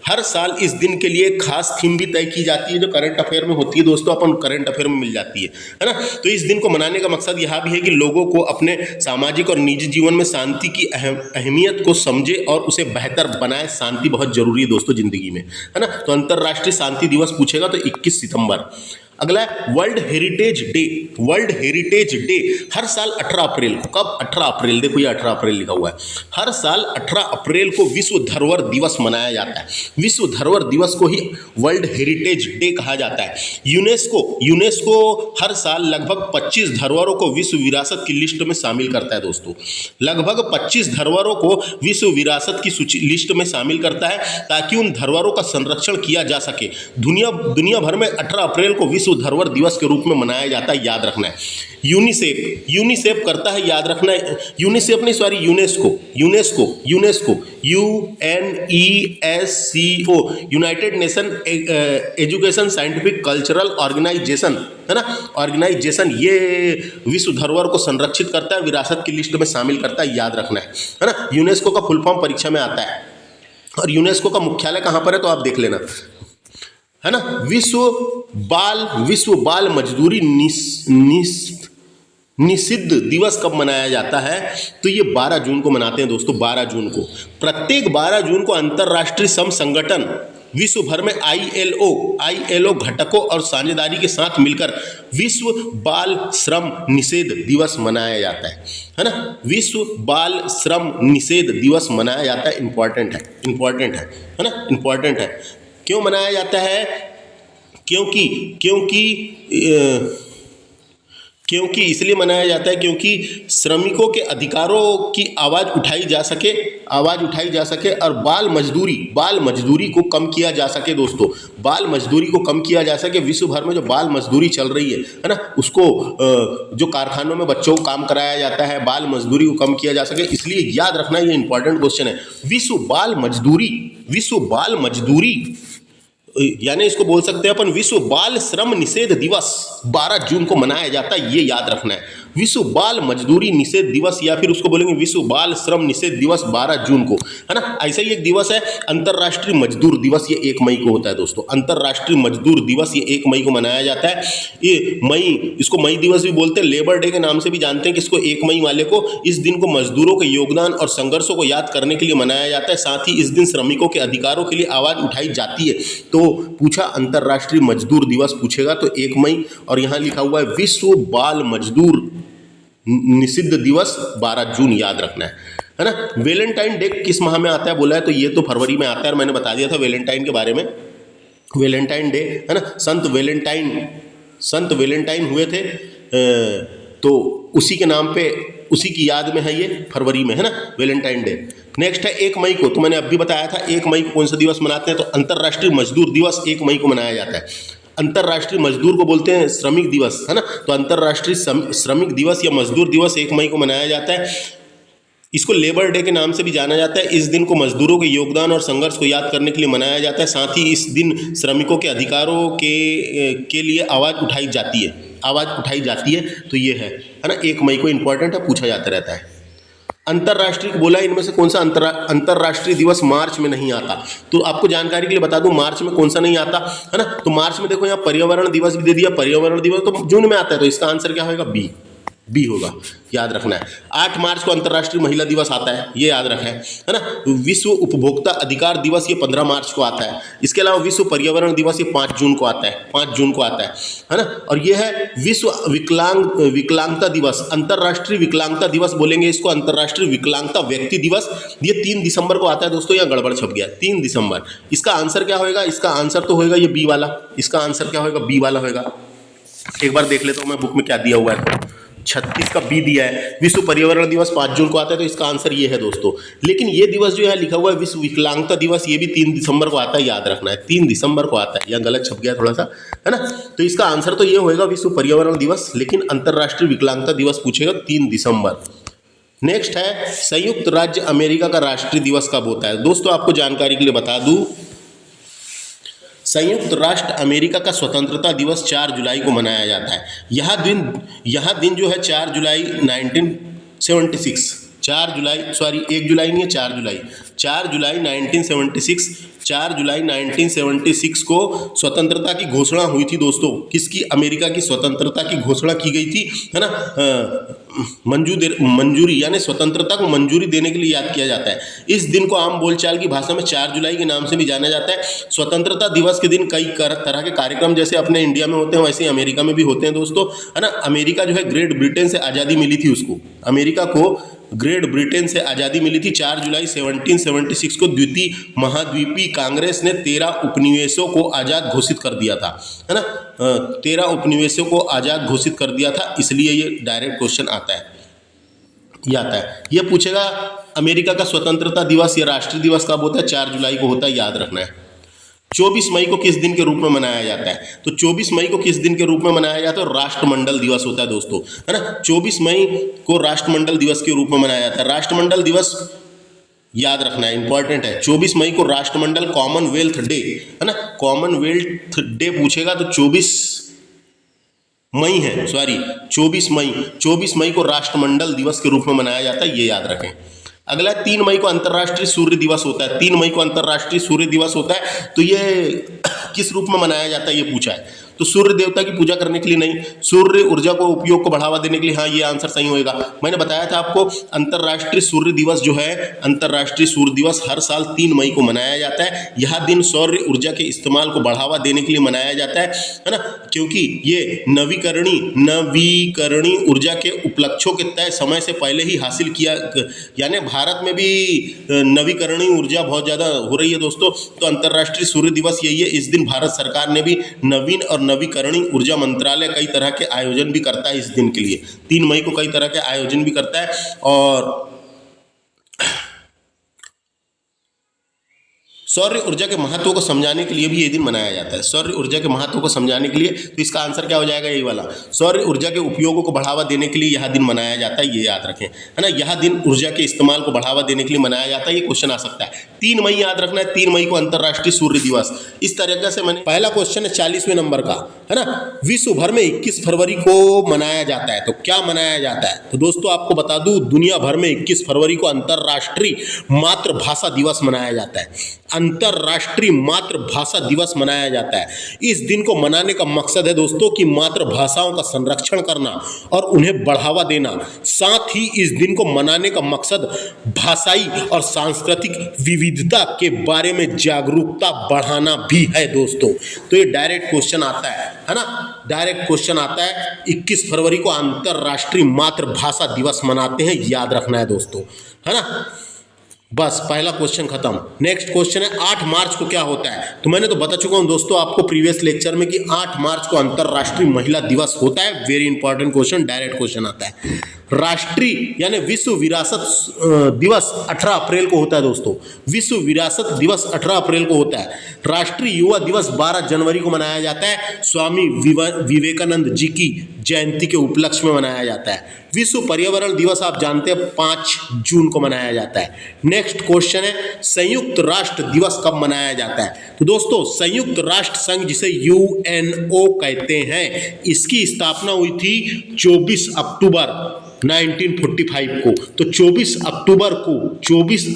हर साल इस दिन के लिए एक खास थीम भी तय की जाती है जो करंट अफेयर में होती है दोस्तों, अपन करंट अफेयर में मिल जाती है ना। तो इस दिन को मनाने का मकसद यह भी है कि लोगों को अपने सामाजिक और निजी जीवन में शांति की अहमियत को समझे और उसे बेहतर बनाए। शांति बहुत जरूरी है दोस्तों जिंदगी में, है ना। तो अंतर्राष्ट्रीय शांति दिवस पूछेगा तो 21 सितंबर। अगला है world heritage day. World heritage day हर साल 18 अप्रैल को, कब? 18 अप्रैल, देखो ये 18 अप्रैल लिखा हुआ है। हर साल 18 अप्रैल को विश्व धरोहर दिवस मनाया जाता है। विश्व धरोहर दिवस को ही वर्ल्ड हेरिटेज डे कहा जाता है। यूनेस्को हर साल लगभग 25 धरोहरों को विश्व विरासत की लिस्ट में शामिल करता है दोस्तों। लगभग 25 धरोहरों को विश्व विरासत की सूची लिस्ट में शामिल करता है ताकि उन धरोहरों का संरक्षण किया जा सके। दुनिया भर में 18 अप्रैल को विश्व धरोहर दिवस के रूप में मनाया जाता है, याद रखना है। यूनिसेफ करता है, याद रखना है, यूनिसेफ नहीं sorry UNESCO UNESCO, United Nation Educational Scientific Cultural Organization, है ना, ऑर्गेनाइजेशन, ये विश्व धरोहर को संरक्षित करता है, विरासत की लिस्ट में शामिल करता है, याद रखना है ना। यूनेस्को का फुल फॉर्म परीक्षा में आता है और यूनेस्को का मुख्यालय कहाँ पर है तो आप देख लेना, है ना। विश्व बाल मजदूरी निषिद्ध दिवस कब मनाया जाता है तो ये 12 जून को मनाते हैं दोस्तों। 12 जून को, प्रत्येक 12 जून को अंतर्राष्ट्रीय श्रम संगठन विश्व भर में ILO घटकों और साझेदारी के साथ मिलकर विश्व बाल श्रम निषेध दिवस मनाया जाता है ना। विश्व बाल श्रम निषेध दिवस मनाया जाता है, इंपॉर्टेंट है ना, इंपॉर्टेंट है। क्यों मनाया जाता है? क्योंकि इसलिए मनाया जाता है क्योंकि श्रमिकों के अधिकारों की आवाज़ उठाई जा सके और बाल मजदूरी को कम किया जा सके दोस्तों। बाल मजदूरी को कम किया जा सके। विश्व भर में जो बाल मजदूरी चल रही है ना, उसको जो कारखानों में बच्चों को काम कराया जाता है, बाल मजदूरी को कम किया जा सके, इसलिए याद रखना ये इंपॉर्टेंट क्वेश्चन है। विश्व बाल मजदूरी यानी इसको बोल सकते हैं अपन विश्व बाल श्रम निषेध दिवस 12 जून को मनाया जाता है, ये याद रखना है। विश्व बाल मजदूरी निषेध दिवस या फिर उसको बोलेंगे विश्व बाल श्रम निषेध दिवस 12 जून को, है ना। ऐसा ही एक दिवस है अंतर्राष्ट्रीय मजदूर दिवस, ये 1 मई को होता है दोस्तों। अंतर्राष्ट्रीय मजदूर दिवस ये 1 मई को मनाया जाता है। इसको मई दिवस भी बोलते हैं, लेबर डे के नाम से भी जानते हैं कि इसको 1 मई वाले को, इस दिन को मजदूरों के योगदान और संघर्षों को याद करने के लिए मनाया जाता है। साथ ही इस दिन श्रमिकों के अधिकारों के लिए आवाज़ उठाई जाती है। तो पूछा अंतर्राष्ट्रीय मजदूर दिवस पूछेगा तो 1 मई, और यहाँ लिखा हुआ है विश्व बाल मजदूर निषिद्ध दिवस 12 जून, याद रखना है ना। वैलेंटाइन डे किस माह में आता है बोला है तो ये तो फरवरी में आता है, और मैंने बता दिया था वैलेंटाइन के बारे में। वैलेंटाइन डे, है ना, संत वैलेंटाइन हुए थे, तो उसी के नाम पे, उसी की याद में है ये, फरवरी में, है ना, वैलेंटाइन डे। नेक्स्ट है 1 मई को, तो मैंने अभी बताया था 1 मई को कौन सा दिवस मनाते हैं तो अंतर्राष्ट्रीय मजदूर दिवस 1 मई को मनाया जाता है। अंतर्राष्ट्रीय मजदूर को बोलते हैं श्रमिक दिवस, है ना, तो अंतर्राष्ट्रीय श्रमिक दिवस या मजदूर दिवस 1 मई को मनाया जाता है। इसको लेबर डे के नाम से भी जाना जाता है। इस दिन को मजदूरों के योगदान और संघर्ष को याद करने के लिए मनाया जाता है। साथ ही इस दिन श्रमिकों के अधिकारों के लिए आवाज़ उठाई जाती है, तो ये है ना, 1 मई को इंपॉर्टेंट है, पूछा जाता रहता है। अंतर्राष्ट्रीय बोला, इनमें से कौन सा अंतर्राष्ट्रीय दिवस मार्च में नहीं आता, तो आपको जानकारी के लिए बता दूं मार्च में कौन सा नहीं आता, है ना। तो मार्च में देखो यहाँ पर्यावरण दिवस भी दे दिया, पर्यावरण दिवस तो जून में आता है, तो इसका आंसर क्या होगा? बी होगा, याद रखना है। 8 मार्च को अंतर्राष्ट्रीय महिला दिवस आता है, ये याद रखें, है ना। विश्व उपभोक्ता अधिकार दिवस ये 15 मार्च को आता है। इसके अलावा विश्व पर्यावरण दिवस ये 5 जून को आता है ना। और ये है विश्व विकलांगता दिवस, अंतर्राष्ट्रीय विकलांगता दिवस बोलेंगे इसको, अंतर्राष्ट्रीय विकलांगता व्यक्ति दिवस, ये 3 दिसंबर को आता है दोस्तों। यहाँ गड़बड़ छप गया, 3 दिसंबर। इसका आंसर क्या होगा? इसका आंसर तो होगा ये बी वाला, इसका आंसर क्या होगा? बी वाला होगा। एक बार देख लेता हूँ मैं बुक में क्या दिया हुआ है। 36 का बी दिया है। विश्व पर्यावरण दिवस 5 जून को आता है, तो इसका आंसर ये है दोस्तों। लेकिन ये दिवस जो है लिखा हुआ है विश्व विकलांगता दिवस, ये भी 3 दिसंबर को आता है, याद रखना है 3 दिसंबर को आता है, या गलत छप गया थोड़ा सा, है ना। तो इसका आंसर तो ये होएगा विश्व पर्यावरण दिवस, लेकिन अंतर्राष्ट्रीय विकलांगता दिवस पूछेगा 3 दिसंबर। नेक्स्ट है संयुक्त राज्य अमेरिका का राष्ट्रीय दिवस कब होता है। दोस्तों आपको जानकारी के लिए बता दूं, संयुक्त राष्ट्र अमेरिका का स्वतंत्रता दिवस 4 जुलाई को मनाया जाता है। यह दिन जो है 4 जुलाई 1976, 4 जुलाई, सॉरी 1 जुलाई नहीं है, 4 जुलाई 1976, 4 जुलाई 1976 को स्वतंत्रता की घोषणा हुई थी दोस्तों। किसकी? अमेरिका की स्वतंत्रता की घोषणा की गई थी, है ना। मंजूरी यानी स्वतंत्रता को मंजूरी देने के लिए याद किया जाता है। इस दिन को आम बोलचाल की भाषा में 4 जुलाई के नाम से भी जाना जाता है। स्वतंत्रता दिवस के दिन कई तरह के कार्यक्रम जैसे अपने इंडिया में होते हैं, वैसे ही अमेरिका में भी होते हैं दोस्तों, है ना। अमेरिका जो है ग्रेट ब्रिटेन से आज़ादी मिली थी उसको, अमेरिका को ग्रेट ब्रिटेन से आज़ादी मिली थी 4 जुलाई 1776 को। द्वितीय महाद्वीपीय कांग्रेस ने 13 उपनिवेशों को आज़ाद घोषित कर दिया था, है ना। 13 उपनिवेशों को आज़ाद घोषित कर दिया था, इसलिए ये डायरेक्ट क्वेश्चन आता है, ये आता है। ये पूछेगा अमेरिका का स्वतंत्रता दिवस या राष्ट्रीय दिवस कब होता है? 4 जुलाई को होता है, याद रखना है। 24 मई को किस दिन के रूप में मनाया जाता है? तो 24 मई को किस दिन के रूप में मनाया जाता है? राष्ट्रमंडल दिवस होता है दोस्तों, है ना। 24 मई को राष्ट्रमंडल दिवस के रूप में मनाया जाता है। राष्ट्रमंडल दिवस याद रखना है, इंपॉर्टेंट है। 24 मई को राष्ट्रमंडल कॉमनवेल्थ डे, है ना, कॉमनवेल्थ डे पूछेगा तो 24 मई है, सॉरी 24 मई को राष्ट्रमंडल दिवस के रूप में मनाया जाता है, ये याद रखें। अगला 3 मई को अंतर्राष्ट्रीय सूर्य दिवस होता है। 3 मई को अंतर्राष्ट्रीय सूर्य दिवस होता है, तो ये किस रूप में मनाया जाता है ये पूछा है। तो सूर्य देवता की पूजा करने के लिए नहीं, सूर्य ऊर्जा को उपयोग को बढ़ावा देने के लिए, हाँ ये आंसर सही होएगा। मैंने बताया था आपको अंतर्राष्ट्रीय सूर्य दिवस जो है, अंतर्राष्ट्रीय सूर्य दिवस हर साल 3 मई को मनाया जाता है। यह दिन सौर ऊर्जा के इस्तेमाल को बढ़ावा देने के लिए मनाया जाता है ना, क्योंकि ये नवीकरणीय ऊर्जा के उपलक्ष्यों के तय समय से पहले ही हासिल किया, यानी भारत में भी नवीकरणीय ऊर्जा बहुत ज़्यादा हो रही है दोस्तों। तो अंतर्राष्ट्रीय सूर्य दिवस यही है। इस दिन भारत सरकार ने भी नवीन और नवीकरणीय ऊर्जा मंत्रालय कई तरह के आयोजन भी करता है इस दिन के लिए। 3 मई को कई तरह के आयोजन भी करता है। और सौर ऊर्जा के महत्व को समझाने के लिए भी ये दिन मनाया जाता है। सौर ऊर्जा के महत्व को समझाने के लिए, तो इसका आंसर क्या हो जाएगा? यही वाला, सौर ऊर्जा के उपयोगों को बढ़ावा देने के लिए यह दिन मनाया जाता है, ये याद रखें, है ना। यह दिन ऊर्जा के इस्तेमाल को बढ़ावा देने के लिए मनाया जाता है, ये क्वेश्चन आ सकता है। 3 मई याद रखना है, 3 मई को अंतर्राष्ट्रीय सूर्य दिवस। इस तरीके से मैंने, पहला क्वेश्चन है 40वें नंबर का, है ना। विश्व भर में 21 फरवरी को मनाया जाता है, तो क्या मनाया जाता है? तो दोस्तों आपको बता दूं, दुनिया भर में 21 फरवरी को अंतर्राष्ट्रीय मातृभाषा दिवस मनाया जाता है। अंतर्राष्ट्रीय मातृभाषा दिवस मनाया जाता है। इस दिन को मनाने का मकसद है दोस्तों कि मातृभाषाओं का संरक्षण करना और उन्हें बढ़ावा देना। साथ ही इस दिन को मनाने का मकसद भाषाई और सांस्कृतिक विविधता के बारे में जागरूकता बढ़ाना भी है दोस्तों। तो ये डायरेक्ट क्वेश्चन आता है ना, डायरेक्ट क्वेश्चन आता है। 21 फरवरी को अंतर्राष्ट्रीय मातृभाषा दिवस मनाते हैं, याद रखना है दोस्तों, है ना। बस पहला क्वेश्चन खत्म। नेक्स्ट क्वेश्चन है 8 मार्च को क्या होता है? तो मैंने तो बता चुका हूं दोस्तों आपको प्रीवियस लेक्चर में कि 8 मार्च को अंतर्राष्ट्रीय महिला दिवस होता है। Very important question, direct question आता है। राष्ट्रीय यानी विश्व विरासत दिवस 18 अप्रैल को होता है दोस्तों। विश्व विरासत दिवस 18 अप्रैल को होता है। राष्ट्रीय युवा दिवस 12 जनवरी को मनाया जाता है, स्वामी विवेकानंद जी की जयंती के उपलक्ष्य में मनाया जाता है। विश्व पर्यावरण दिवस आप जानते हैं 5 जून को मनाया जाता है। नेक्स्ट क्वेश्चन है संयुक्त राष्ट्र दिवस कब मनाया जाता है? तो दोस्तों संयुक्त राष्ट्र संघ जिसे यूएनओ कहते हैं, इसकी स्थापना हुई थी 24 अक्टूबर 1945 को। तो 24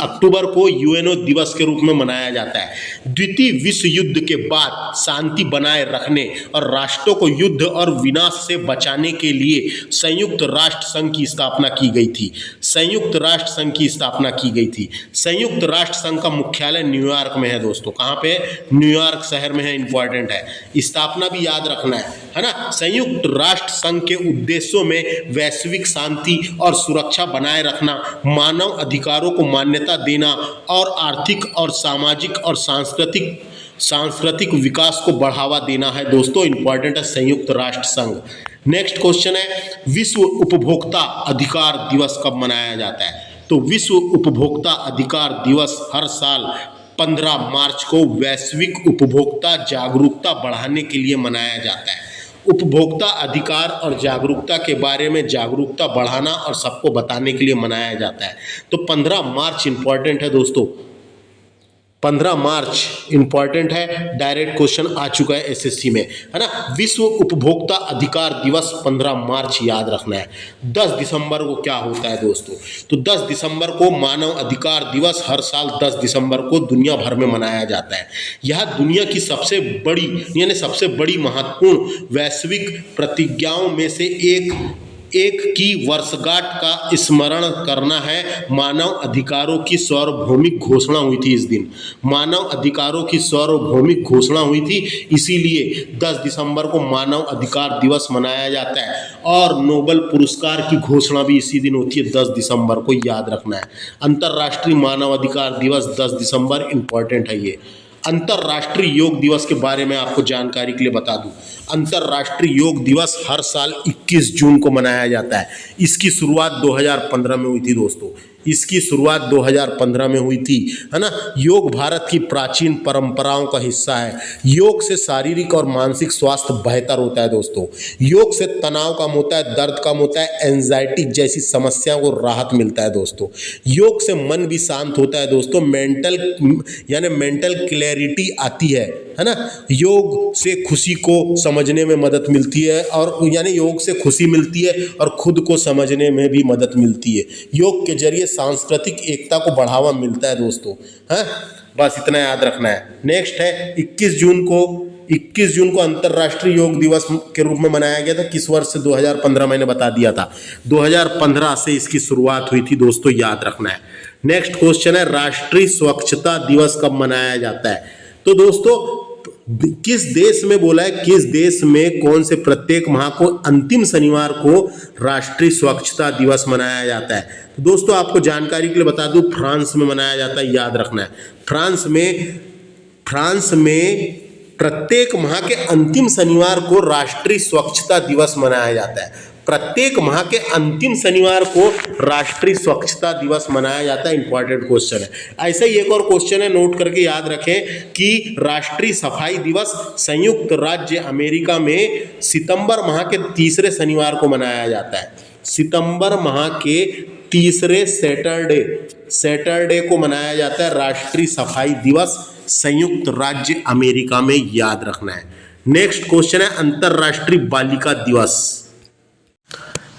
अक्टूबर को यूएनओ दिवस के रूप में मनाया जाता है। द्वितीय विश्व युद्ध के बाद शांति बनाए रखने और राष्ट्रों को युद्ध और विनाश से बचाने के लिए संयुक्त राष्ट्र संघ की स्थापना की गई थी। संयुक्त राष्ट्र संघ की स्थापना की गई थी। संयुक्त राष्ट्र संघ का मुख्यालय न्यूयॉर्क में है दोस्तों। कहाँ पे? न्यूयॉर्क शहर में है, इंपॉर्टेंट है। स्थापना भी याद रखना है ना। संयुक्त राष्ट्र संघ के उद्देश्यों में वैश्विक शांति और सुरक्षा बनाए रखना, मानव अधिकारों को मान्यता देना और आर्थिक और सामाजिक और सांस्कृतिक विकास को बढ़ावा देना है दोस्तों। इंपॉर्टेंट है संयुक्त राष्ट्र संघ। नेक्स्ट क्वेश्चन है विश्व उपभोक्ता अधिकार दिवस कब मनाया जाता है? तो विश्व उपभोक्ता अधिकार दिवस हर साल 15 मार्च को वैश्विक उपभोक्ता जागरूकता बढ़ाने के लिए मनाया जाता है। उपभोक्ता अधिकार और जागरूकता के बारे में जागरूकता बढ़ाना और सबको बताने के लिए मनाया जाता है। तो 15 मार्च इंपॉर्टेंट है दोस्तों, 15 मार्च इंपॉर्टेंट है, डायरेक्ट क्वेश्चन आ चुका है एसएससी में, है ना। विश्व उपभोक्ता अधिकार दिवस 15 मार्च याद रखना है। 10 दिसंबर को क्या होता है दोस्तों? तो 10 दिसंबर को मानव अधिकार दिवस हर साल 10 दिसंबर को दुनिया भर में मनाया जाता है। यह दुनिया की सबसे बड़ी यानी सबसे बड़ी महत्वपूर्ण वैश्विक प्रतिज्ञाओं में से एक की वर्षगांठ का स्मरण करना है। मानव अधिकारों की सार्वभौमिक घोषणा हुई थी इस दिन, मानव अधिकारों की सार्वभौमिक घोषणा हुई थी, इसीलिए 10 दिसंबर को मानव अधिकार दिवस मनाया जाता है। और नोबेल पुरस्कार की घोषणा भी इसी दिन होती है, 10 दिसंबर को याद रखना है। अंतर्राष्ट्रीय मानव अधिकार दिवस 10 दिसंबर इंपॉर्टेंट है। ये अंतर्राष्ट्रीय योग दिवस के बारे में आपको जानकारी के लिए बता दूं, अंतर्राष्ट्रीय योग दिवस हर साल 21 जून को मनाया जाता है। इसकी शुरुआत 2015 में हुई थी दोस्तों, इसकी शुरुआत 2015 में हुई थी, है ना। योग भारत की प्राचीन परंपराओं का हिस्सा है। योग से शारीरिक और मानसिक स्वास्थ्य बेहतर होता है दोस्तों। योग से तनाव कम होता है, दर्द कम होता है, एंजाइटी जैसी समस्याओं को राहत मिलता है दोस्तों। योग से मन भी शांत होता है दोस्तों, मेंटल क्लैरिटी आती है ना। योग से खुशी को समझने में मदद मिलती है, और यानी योग से खुशी मिलती है और खुद को समझने में भी मदद मिलती है। योग के जरिए सांस्कृतिक एकता को बढ़ावा मिलता है दोस्तों, हैं। बस इतना याद रखना है। नेक्स्ट है 21 जून को अंतर्राष्ट्रीय योग दिवस के रूप में मनाया गया था। किस वर्ष से? 2015, मैंने बता दिया था, 2015 से इसकी शुरुआत हुई थी दोस्तों, याद रखना है। नेक्स्ट क्वेश्चन है राष्ट्रीय स्वच्छता दिवस कब मनाया जाता है? तो दोस्तों किस देश में बोला है, किस देश में कौन से प्रत्येक माह को अंतिम शनिवार को राष्ट्रीय स्वच्छता दिवस मनाया जाता है? तो दोस्तों आपको जानकारी के लिए बता दूं, फ्रांस में मनाया जाता है, याद रखना है। फ्रांस में प्रत्येक माह के अंतिम शनिवार को राष्ट्रीय स्वच्छता दिवस मनाया जाता है। प्रत्येक माह के अंतिम शनिवार को राष्ट्रीय स्वच्छता दिवस मनाया जाता है। इंपॉर्टेंट क्वेश्चन है। ऐसे ही एक और क्वेश्चन है, नोट करके याद रखें कि राष्ट्रीय सफाई दिवस संयुक्त राज्य अमेरिका में सितंबर माह के तीसरे शनिवार को मनाया जाता है। सितंबर माह के तीसरे सैटरडे को मनाया जाता है राष्ट्रीय सफाई दिवस, संयुक्त राज्य अमेरिका में, याद रखना है। नेक्स्ट क्वेश्चन है अंतर्राष्ट्रीय बालिका दिवस।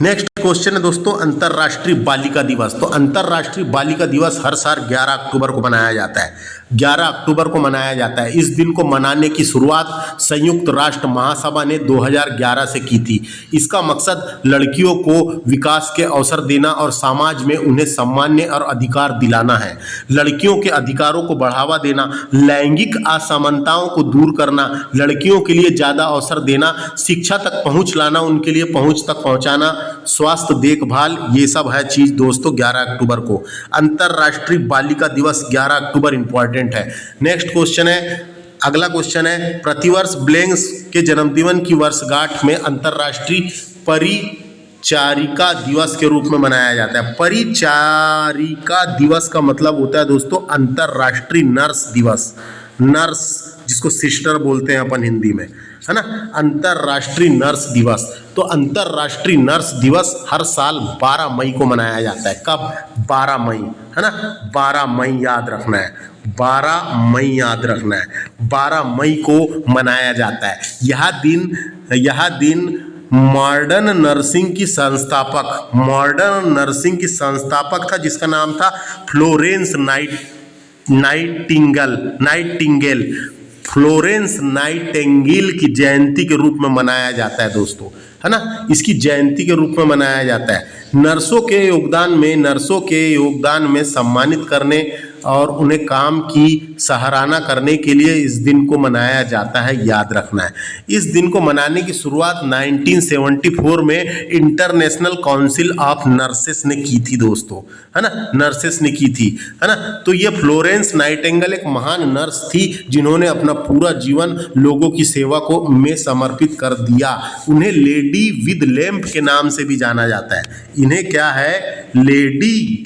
नेक्स्ट क्वेश्चन है दोस्तों अंतर्राष्ट्रीय बालिका दिवस। तो अंतर्राष्ट्रीय बालिका दिवस हर साल 11 अक्टूबर को मनाया जाता है। 11 अक्टूबर को मनाया जाता है। इस दिन को मनाने की शुरुआत संयुक्त राष्ट्र महासभा ने 2011 से की थी। इसका मकसद लड़कियों को विकास के अवसर देना और समाज में उन्हें सम्मान और अधिकार दिलाना है। लड़कियों के अधिकारों को बढ़ावा देना, लैंगिक असमानताओं को दूर करना, लड़कियों के लिए ज़्यादा अवसर देना, शिक्षा तक पहुँच लाना, उनके लिए पहुँच तक पहुँचाना, स्वास्थ्य देखभाल, ये सब है चीज़ दोस्तों 11 अक्टूबर को। अंतर्राष्ट्रीय बालिका दिवस 11 अक्टूबर इंपॉर्टेंट है। नेक्स्ट क्वेश्चन है, अगला क्वेश्चन है प्रतिवर्ष ब्लैंक्स के जन्मदिन की वर्षगांठ में अंतर्राष्ट्रीय परिचारिका दिवस के रूप में मनाया जाता है। परिचारिका दिवस का मतलब होता है दोस्तों अंतर्राष्ट्रीय नर्स दिवस। नर्स जिसको सिस्टर बोलते हैं अपन हिंदी में, है ना, अंतर्राष्ट्रीय नर्स दिवस। तो अंतर्राष्ट्रीय नर्स दिवस हर साल 12 मई को मनाया जाता है। कब? 12 मई, है ना, 12 मई याद रखना है, 12 मई याद रखना है, 12 मई को मनाया जाता है। यह दिन मॉडर्न नर्सिंग की संस्थापक था जिसका नाम था फ्लोरेंस नाइटिंगेल। फ्लोरेंस नाइटिंगेल की जयंती के रूप में मनाया जाता है दोस्तों, है ना, इसकी जयंती के रूप में मनाया जाता है। नर्सों के योगदान में सम्मानित करने और उन्हें काम की सराहना करने के लिए इस दिन को मनाया जाता है, याद रखना है। इस दिन को मनाने की शुरुआत 1974 में इंटरनेशनल काउंसिल ऑफ नर्सेस ने की थी दोस्तों, है ना, नर्सेस ने की थी, है ना। तो ये फ्लोरेंस नाइटिंगेल एक महान नर्स थी जिन्होंने अपना पूरा जीवन लोगों की सेवा को में समर्पित कर दिया। उन्हें लेडी विद लैंप के नाम से भी जाना जाता है। इन्हें क्या है, लेडी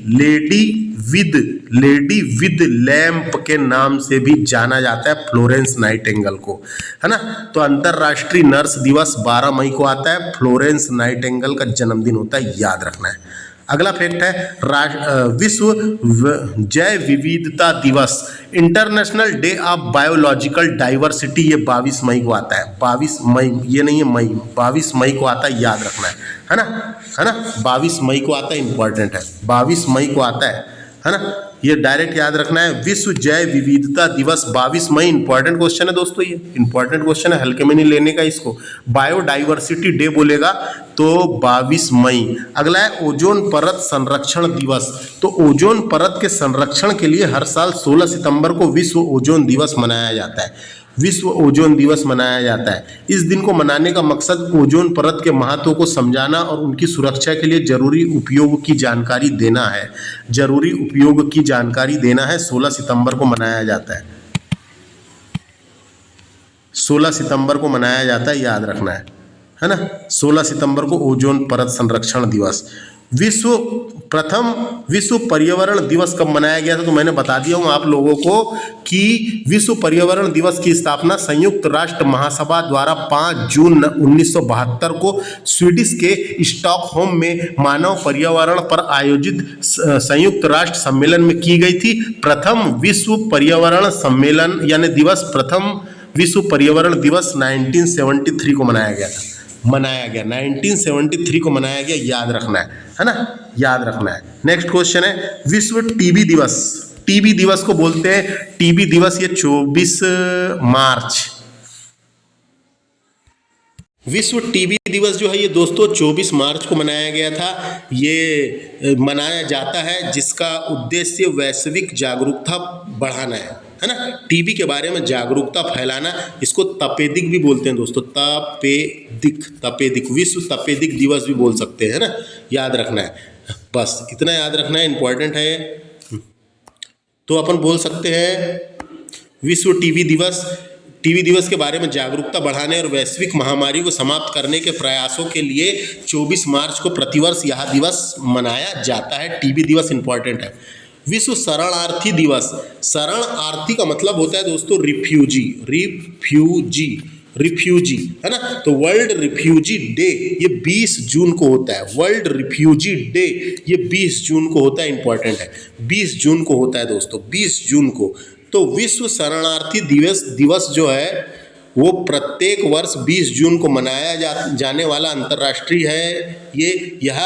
विद लैंप के नाम से भी जाना जाता है फ्लोरेंस नाइटिंगेल को, है ना। तो अंतरराष्ट्रीय नर्स दिवस 12 मई को आता है, फ्लोरेंस नाइटिंगेल का जन्मदिन होता है, याद रखना है। अगला फैक्ट है विश्व जैव विविधता दिवस, international day of biological diversity, ये 22 मई को आता है। 22 मई, ये नहीं है मई, 22 मई को आता है, याद रखना है ना, 22 मई को आता है, इंपॉर्टेंट है, 22 मई को आता है ना, ये डायरेक्ट याद रखना है। विश्व जैव विविधता दिवस 22 मई, इंपॉर्टेंट क्वेश्चन है दोस्तों, ये इंपॉर्टेंट क्वेश्चन है, हल्के में नहीं लेने का इसको। बायोडाइवर्सिटी डे बोलेगा तो 22 मई। अगला है ओजोन परत संरक्षण दिवस। तो ओजोन परत के संरक्षण के लिए हर साल 16 सितंबर को विश्व ओजोन दिवस मनाया जाता है, विश्व ओजोन दिवस मनाया जाता है। इस दिन को मनाने का मकसद ओजोन परत के महत्व को समझाना और उनकी सुरक्षा के लिए जरूरी उपयोग की जानकारी देना है, जरूरी उपयोग की जानकारी देना है। 16 सितंबर को मनाया जाता है, 16 सितंबर को मनाया जाता है, याद रखना है ना। 16 सितंबर को ओजोन परत संरक्षण दिवस। प्रथम विश्व पर्यावरण दिवस कब मनाया गया था, तो मैंने बता दिया हूँ आप लोगों को कि विश्व पर्यावरण दिवस की स्थापना संयुक्त राष्ट्र महासभा द्वारा 5 जून 1972 को स्वीडिश के स्टॉकहोम में मानव पर्यावरण पर आयोजित संयुक्त राष्ट्र सम्मेलन में की गई थी। प्रथम विश्व पर्यावरण सम्मेलन यानी दिवस, प्रथम विश्व पर्यावरण दिवस 1973 को मनाया गया 1973 को मनाया गया, याद रखना है ना, याद रखना है। नेक्स्ट क्वेश्चन है विश्व टीबी दिवस। टीबी दिवस को बोलते हैं, टीबी दिवस ये 24 मार्च, विश्व टीबी दिवस जो है ये दोस्तों 24 मार्च को मनाया गया था। ये मनाया जाता है जिसका उद्देश्य वैश्विक जागरूकता बढ़ाना है ना, टीबी के बारे में जागरूकता फैलाना। इसको तपेदिक भी बोलते हैं दोस्तों, तपेदिक, विश्व तपेदिक दिवस भी बोल सकते हैं ना, याद रखना है, बस इतना याद रखना है, इंपॉर्टेंट है। तो अपन बोल सकते हैं विश्व टीबी दिवस, टीबी दिवस के बारे में जागरूकता बढ़ाने और वैश्विक महामारी को समाप्त करने के प्रयासों के लिए 24 मार्च को प्रतिवर्ष यह दिवस मनाया जाता है। टीबी दिवस इंपॉर्टेंट है। विश्व शरणार्थी दिवस, शरणार्थी का मतलब होता है दोस्तों रिफ्यूजी, है ना। तो वर्ल्ड रिफ्यूजी डे ये 20 जून को होता है, वर्ल्ड रिफ्यूजी डे ये 20 जून को होता है, इंपॉर्टेंट है, 20 जून को होता है दोस्तों, 20 जून को। तो विश्व शरणार्थी दिवस जो है वो प्रत्येक वर्ष 20 जून को मनाया जाने वाला अंतर्राष्ट्रीय है। यह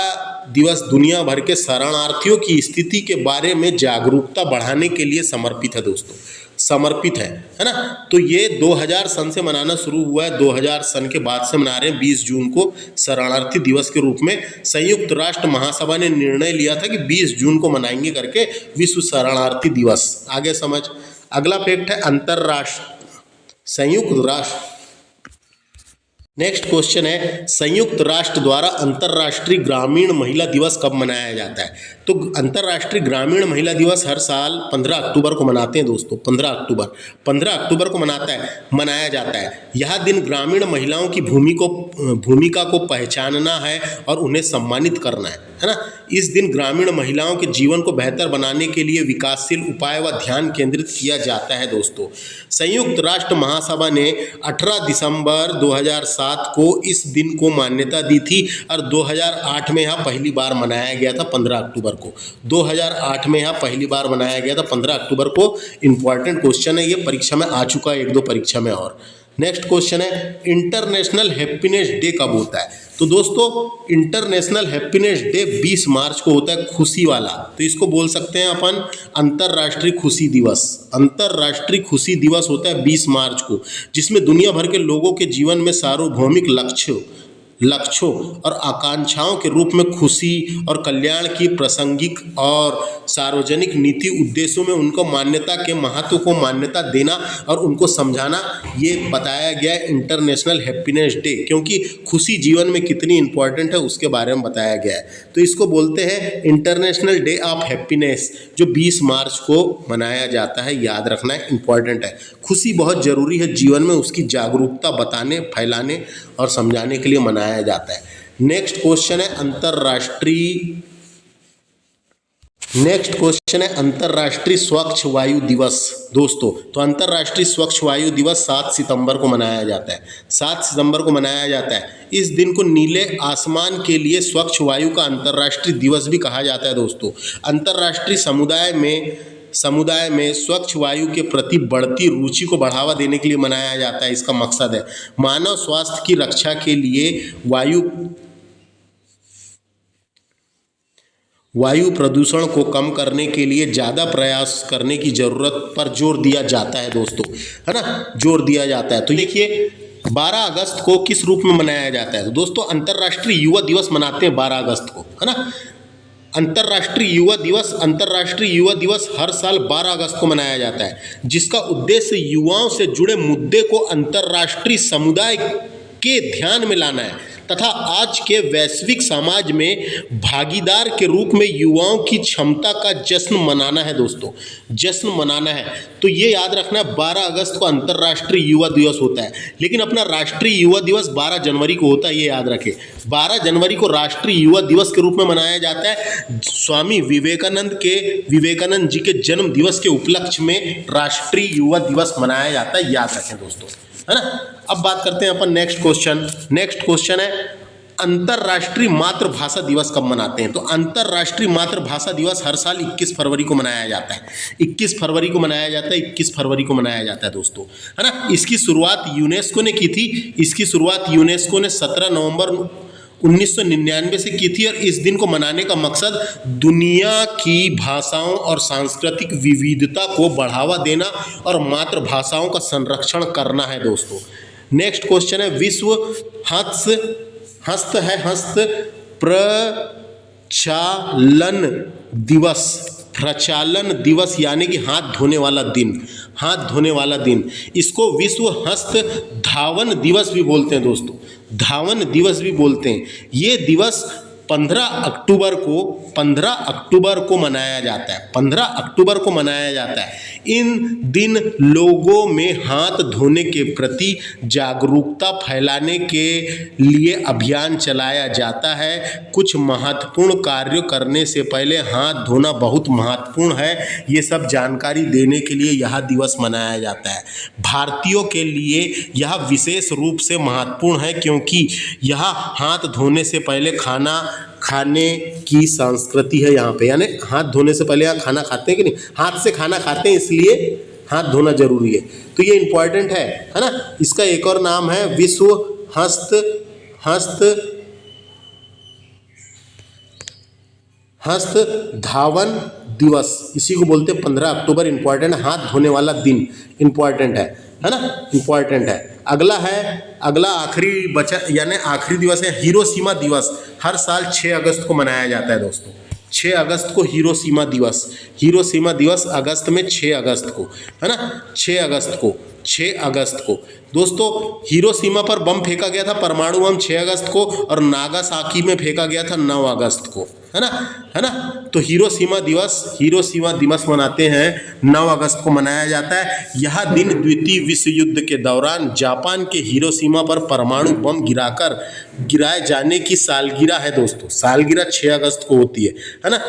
दिवस दुनिया भर के शरणार्थियों की स्थिति के बारे में जागरूकता बढ़ाने के लिए समर्पित है दोस्तों, समर्पित है ना। तो ये 2000 सन से मनाना शुरू हुआ है, 2000 सन के बाद से मना रहे हैं 20 जून को शरणार्थी दिवस के रूप में। संयुक्त राष्ट्र महासभा ने निर्णय लिया था कि 20 जून को मनाएंगे करके विश्व शरणार्थी दिवस। आगे समझ। अगला फैक्ट है संयुक्त राष्ट्र। नेक्स्ट क्वेश्चन है संयुक्त राष्ट्र द्वारा अंतर्राष्ट्रीय ग्रामीण महिला दिवस कब मनाया जाता है। तो अंतर्राष्ट्रीय ग्रामीण महिला दिवस हर साल 15 अक्टूबर को मनाते हैं दोस्तों, 15 अक्टूबर को मनाया जाता है। यह दिन ग्रामीण महिलाओं की भूमिका को पहचानना है और उन्हें सम्मानित करना है ना। इस दिन ग्रामीण महिलाओं के जीवन को बेहतर बनाने के लिए विकासशील उपाय व ध्यान केंद्रित किया जाता है दोस्तों। संयुक्त राष्ट्र महासभा ने 18 दिसंबर 2007 को इस दिन को मान्यता दी थी और 2008 में यह पहली बार मनाया गया था 15 अक्टूबर को। 2008 में यह पहली बार मनाया गया था 15 अक्टूबर को। इंपॉर्टेंट क्वेश्चन है, ये परीक्षा में आ चुका है 1-2 परीक्षा में। और नेक्स्ट क्वेश्चन है इंटरनेशनल हैप्पीनेस डे कब होता है। तो दोस्तों इंटरनेशनल हैप्पीनेस डे 20 मार्च को होता है, खुशी वाला। तो इसको बोल सकते हैं अपन अंतर्राष्ट्रीय खुशी दिवस। अंतर्राष्ट्रीय खुशी दिवस होता है 20 मार्च को, जिसमें दुनिया भर के लोगों के जीवन में सार्वभौमिक लक्ष्य लक्ष्यों और आकांक्षाओं के रूप में खुशी और कल्याण की प्रासंगिक और सार्वजनिक नीति उद्देश्यों में उनको मान्यता के महत्व को मान्यता देना और उनको समझाना, ये बताया गया है इंटरनेशनल हैप्पीनेस डे, क्योंकि खुशी जीवन में कितनी इंपॉर्टेंट है उसके बारे में बताया गया है। तो इसको बोलते हैं इंटरनेशनल डे ऑफ हैप्पीनेस, जो 20 मार्च को मनाया जाता है। याद रखना है, इंपॉर्टेंट है। खुशी बहुत ज़रूरी है जीवन में, उसकी जागरूकता बताने, फैलाने और समझाने के लिए मनाया जाता है। नेक्स्ट क्वेश्चन है अंतर्राष्ट्रीय स्वच्छ वायु दिवस। दोस्तों, तो अंतर्राष्ट्रीय स्वच्छ वायु दिवस 7 सितंबर को मनाया जाता है। 7 सितंबर को मनाया जाता है। इस दिन को नीले आसमान के लिए स्वच्छ वायु का अंतर्राष्ट्रीय दिवस भी कहा जाता है। दोस्तों, अंतर्राष्ट्रीय समुदाय में स्वच्छ वायु के प्रति बढ़ती रुचि को बढ़ावा देने के लिए मनाया जाता है। इसका मकसद है मानव स्वास्थ्य की रक्षा के लिए वायु प्रदूषण को कम करने के लिए ज़्यादा प्रयास करने की ज़रूरत पर जोर दिया जाता है। दोस्तों, है ना, जोर दिया जाता है। तो देखिए 12 अगस्त को किस रूप में मनाया जाता है? तो दोस्तों, अंतर्राष्ट्रीय युवा दिवस मनाते हैं 12 अगस्त को, है ना। अंतर्राष्ट्रीय युवा दिवस हर साल 12 अगस्त को मनाया जाता है, जिसका उद्देश्य युवाओं से जुड़े मुद्दे को अंतर्राष्ट्रीय समुदाय के ध्यान में लाना है तथा आज के वैश्विक समाज में भागीदार के रूप में युवाओं की क्षमता का जश्न मनाना है। दोस्तों, जश्न मनाना है। तो ये याद रखना, 12 अगस्त को अंतर्राष्ट्रीय युवा दिवस होता है, लेकिन अपना राष्ट्रीय युवा दिवस 12 जनवरी को होता है। ये याद रखें, 12 जनवरी को राष्ट्रीय युवा दिवस के रूप में मनाया जाता है। स्वामी विवेकानंद जी के जन्म दिवस के उपलक्ष्य में राष्ट्रीय युवा दिवस मनाया जाता है। याद रखें दोस्तों, है ना। अब बात करते हैं अपन नेक्स्ट क्वेश्चन है अंतर्राष्ट्रीय मातृभाषा दिवस कब मनाते हैं? तो अंतर्राष्ट्रीय मातृभाषा दिवस हर साल 21 फरवरी को मनाया जाता है। 21 फरवरी को मनाया जाता है दोस्तों, है ना। इसकी शुरुआत यूनेस्को ने की थी। इसकी शुरुआत यूनेस्को ने 17 नवंबर 1999 से की थी और इस दिन को मनाने का मकसद दुनिया की भाषाओं और सांस्कृतिक विविधता को बढ़ावा देना और मातृभाषाओं का संरक्षण करना है। दोस्तों, नेक्स्ट क्वेश्चन है विश्व प्रचालन दिवस यानी कि हाथ धोने वाला दिन। इसको विश्व हस्त धावन दिवस भी बोलते हैं। दोस्तों, धावन दिवस भी बोलते हैं। ये दिवस 15 अक्टूबर को मनाया जाता है। 15 अक्टूबर को मनाया जाता है। इन दिन लोगों में हाथ धोने के प्रति जागरूकता फैलाने के लिए अभियान चलाया जाता है। कुछ महत्वपूर्ण कार्य करने से पहले हाथ धोना बहुत महत्वपूर्ण है। ये सब जानकारी देने के लिए यह दिवस मनाया जाता है। भारतीयों के लिए यह विशेष रूप से महत्वपूर्ण है क्योंकि यह हाथ धोने से पहले खाने की संस्कृति है यहाँ पे, यानी हाथ धोने से पहले यहाँ खाना खाते हैं कि नहीं, हाथ से खाना खाते हैं, इसलिए हाथ धोना जरूरी है। तो ये इंपॉर्टेंट है ना। इसका एक और नाम है विश्व हस्त धावन दिवस। इसी को बोलते हैं 15 अक्टूबर। इंपॉर्टेंट, हाथ धोने वाला दिन इंपॉर्टेंट है ना, इंपॉर्टेंट है। अगला आखिरी दिवस है हिरोशिमा दिवस। हर साल 6 अगस्त को मनाया जाता है। दोस्तों, 6 अगस्त को हिरोशिमा दिवस अगस्त में 6 अगस्त को, है ना, 6 अगस्त को। दोस्तों, हिरोशिमा पर बम फेंका गया था, परमाणु बम 6 अगस्त को, और नागासाकी में फेंका गया था 9 अगस्त को, है ना। तो हिरोशिमा दिवस मनाते हैं, 9 अगस्त को मनाया जाता है। यह दिन द्वितीय विश्व युद्ध के दौरान जापान के हिरोशिमा पर परमाणु बम गिराए जाने की सालगिरह है। दोस्तों, सालगिरह 6 अगस्त को होती है ना।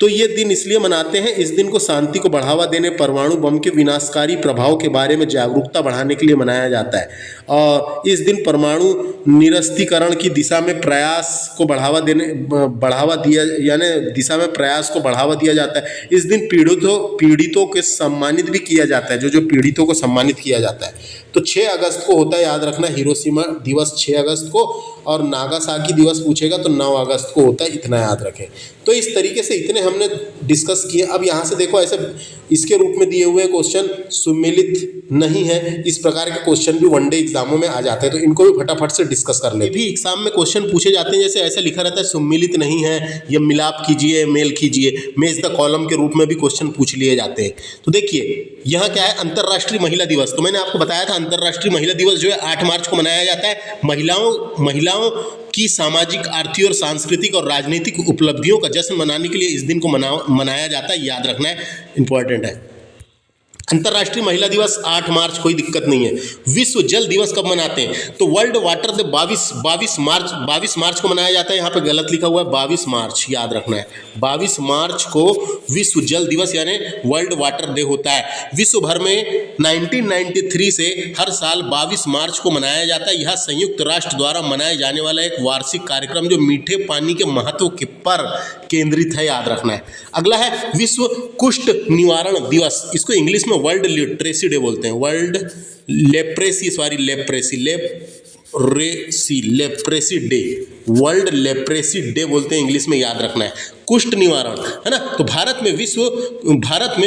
तो ये दिन इसलिए मनाते हैं, इस दिन को शांति को बढ़ावा देने, परमाणु बम के विनाशकारी प्रभाव के बारे में जागरूकता बढ़ाने के लिए मनाया जाता है। और इस दिन परमाणु निरस्त्रीकरण की दिशा में प्रयास को बढ़ावा दिया जाता है। इस दिन पीड़ितों के सम्मानित भी किया जाता है, जो पीड़ितों को सम्मानित किया जाता है। तो 6 अगस्त को होता है, याद रखना, हिरोशिमा दिवस 6 अगस्त को, और नागासाकी दिवस पूछेगा तो 9 अगस्त को होता है, इतना याद रखें। तो इस तरीके से इतने हमने डिस्कस किए। अब यहाँ से देखो ऐसे इसके रूप में दिए हुए क्वेश्चन सुमेलित नहीं है, इस प्रकार के क्वेश्चन भी वनडे एग्जामों में आ जाते हैं, तो इनको भी फटाफट से डिस्कस कर ले। भी एग्जाम में क्वेश्चन पूछे जाते हैं, जैसे ऐसा लिखा रहता है सुमेलित नहीं है, ये मिलाप कीजिए, मेल कीजिए, मैच द कॉलम के रूप में भी क्वेश्चन पूछ लिए जाते हैं। तो देखिए यहाँ क्या है, अंतर्राष्ट्रीय महिला दिवस। तो मैंने आपको बताया था अंतर्राष्ट्रीय महिला दिवस जो है 8 मार्च को मनाया जाता है। महिलाओं की सामाजिक, आर्थिक और सांस्कृतिक और राजनीतिक उपलब्धियों का जश्न मनाने के लिए इस दिन को मनाया जाता है, याद रखना है, इंपॉर्टेंट है। अंतर्राष्ट्रीय महिला दिवस 8 मार्च, कोई दिक्कत नहीं है। विश्व जल दिवस कब मनाते हैं? तो वर्ल्ड वाटर डे 22 मार्च को मनाया जाता है। यहाँ पे गलत लिखा हुआ है 22 मार्च, याद रखना है 22 मार्च को विश्व जल दिवस यानी वर्ल्ड वाटर डे होता है। विश्व भर में 1993 से हर साल 22 मार्च को मनाया जाता है। यह संयुक्त राष्ट्र द्वारा मनाए जाने वाला एक वार्षिक कार्यक्रम जो मीठे पानी के महत्व के पर केंद्रित है, याद रखना है। अगला है विश्व कुष्ठ निवारण दिवस, इसको इंग्लिश में वर्ल्ड लिटरेसी डे बोलते हैं, world leprosy day, world leprosy day बोलते हैं इंग्लिश में, याद रखना है। कुष्ठ निवारण है ना। तो भारत में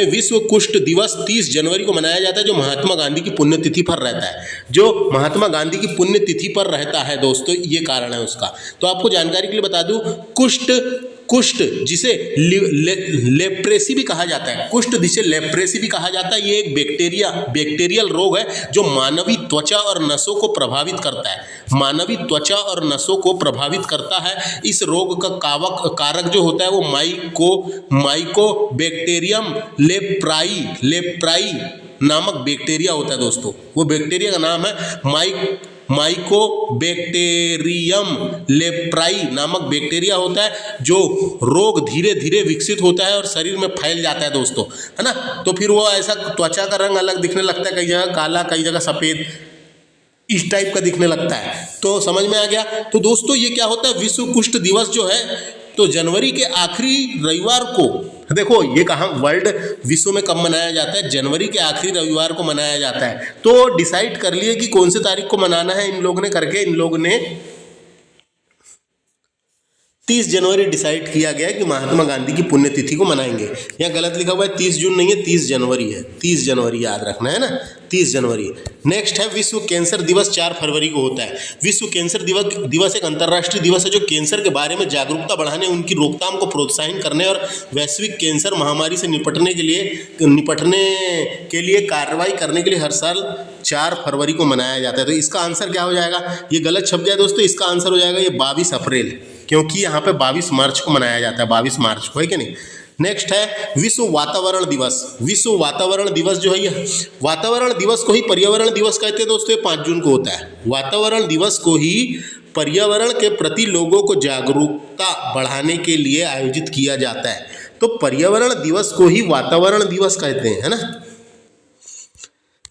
विश्व कुष्ठ दिवस 30 जनवरी को मनाया जाता है, जो महात्मा गांधी की पुण्यतिथि पर रहता है, जो महात्मा गांधी की पुण्यतिथि पर रहता है दोस्तों, ये कारण है उसका। तो आपको जानकारी के लिए बता दूं, कुष्ठ जिसे लेप्रेसी भी कहा जाता है, कुष्ठ जिसे लेप्रेसी भी कहा जाता है, ये एक बैक्टीरियल रोग है जो मानवीय त्वचा और नसों को प्रभावित करता है, मानवीय त्वचा और नसों को प्रभावित करता है। इस रोग का कारक जो होता है वो माइकोबैक्टीरियम लेप्राई नामक बैक्टीरिया होता है दोस्तों। वो बैक्टीरिया का नाम है माइकोबैक्टीरियम लेप्राई नामक बैक्टीरिया होता है, जो रोग धीरे धीरे विकसित होता है और शरीर में फैल जाता है दोस्तों, है ना। तो फिर वो ऐसा त्वचा का रंग अलग दिखने लगता है, कई जगह काला, कई जगह सफ़ेद, इस टाइप का दिखने लगता है। तो समझ में आ गया। तो दोस्तों ये क्या होता है, विश्व कुष्ठ दिवस जो है तो जनवरी के आखिरी रविवार को, देखो ये कहाँ वर्ल्ड विश्व में कब मनाया जाता है, जनवरी के आखिरी रविवार को मनाया जाता है। तो डिसाइड कर लिए कि कौन से तारीख को मनाना है इन लोगों ने करके, इन लोगों ने 30 जनवरी डिसाइड किया गया कि महात्मा गांधी की पुण्यतिथि को मनाएंगे। यहाँ गलत लिखा हुआ है 30 जून नहीं है, 30 जनवरी है, 30 जनवरी याद रखना है ना, 30 जनवरी। नेक्स्ट है विश्व कैंसर दिवस 4 फरवरी को होता है। विश्व कैंसर दिवस एक अंतर्राष्ट्रीय दिवस है जो कैंसर के बारे में जागरूकता बढ़ाने, उनकी रोकथाम को प्रोत्साहित करने और वैश्विक कैंसर महामारी से निपटने के लिए कार्रवाई करने के लिए हर साल 4 फरवरी को मनाया जाता है। तो इसका आंसर क्या हो जाएगा, ये गलत छप गया दोस्तों, इसका आंसर हो जाएगा ये 22 अप्रैल, क्योंकि यहाँ पे 22 मार्च को मनाया जाता है, 22 मार्च को, है कि नहीं। नेक्स्ट है विश्व वातावरण दिवस। विश्व वातावरण दिवस जो है, ये वातावरण दिवस को ही पर्यावरण दिवस कहते हैं दोस्तों, ये 5 जून को होता है। वातावरण दिवस को ही पर्यावरण के प्रति लोगों को जागरूकता बढ़ाने के लिए आयोजित किया जाता है। तो पर्यावरण दिवस को ही वातावरण दिवस कहते हैं, है ना।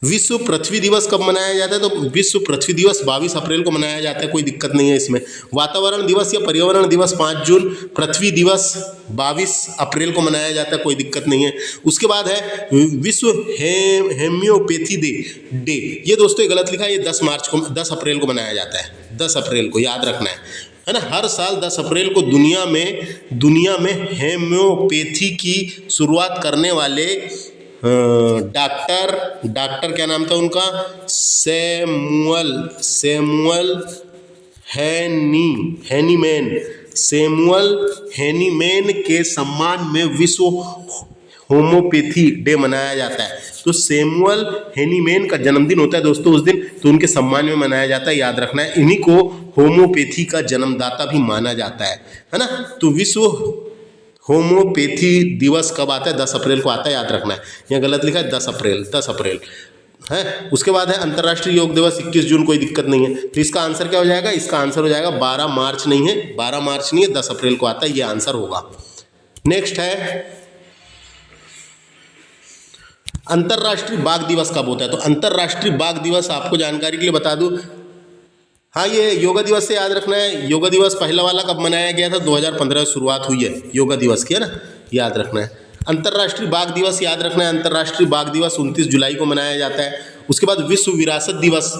विश्व पृथ्वी दिवस कब मनाया जाता है, तो विश्व पृथ्वी दिवस 22 अप्रैल को मनाया जाता है, कोई दिक्कत नहीं है इसमें। वातावरण दिवस या पर्यावरण दिवस 5 जून, पृथ्वी दिवस 22 अप्रैल को मनाया जाता है, कोई दिक्कत नहीं है। उसके बाद है विश्व होम्योपैथी डे, ये दोस्तों गलत लिखा है, ये 10 अप्रैल को मनाया जाता है, 10 अप्रैल को, याद रखना है ना। हर साल 10 अप्रैल को दुनिया में होम्योपैथी की शुरुआत करने वाले डॉक्टर क्या नाम था उनका, सैमुअल हैनीमैन के सम्मान में विश्व होम्योपैथी डे मनाया जाता है। तो सैमुअल हैनीमैन का जन्मदिन होता है दोस्तों उस दिन, तो उनके सम्मान में मनाया जाता है, याद रखना है। इन्हीं को होम्योपैथी का जन्मदाता भी माना जाता है ना। तो विश्व होम्योपैथी दिवस कब आता है, 10 अप्रैल को आता है, याद रखना है। यहाँ गलत लिखा है 10 अप्रैल है। उसके बाद है अंतर्राष्ट्रीय योग दिवस 21 जून, कोई दिक्कत नहीं है। तो इसका आंसर क्या हो जाएगा, इसका आंसर हो जाएगा 12 मार्च नहीं है, 10 अप्रैल को आता है, ये आंसर होगा। नेक्स्ट है अंतर्राष्ट्रीय बाघ दिवस कब होता है। तो अंतर्राष्ट्रीय बाघ दिवस आपको जानकारी के लिए बता दूं, हाँ ये योगा दिवस से याद रखना है। योगा दिवस पहला वाला कब मनाया गया था, 2015 शुरुआत हुई है योगा दिवस की, है ना, याद रखना है। अंतर्राष्ट्रीय बाघ दिवस याद रखना है, अंतर्राष्ट्रीय बाघ दिवस 29 जुलाई को मनाया जाता है। उसके बाद विश्व विरासत दिवस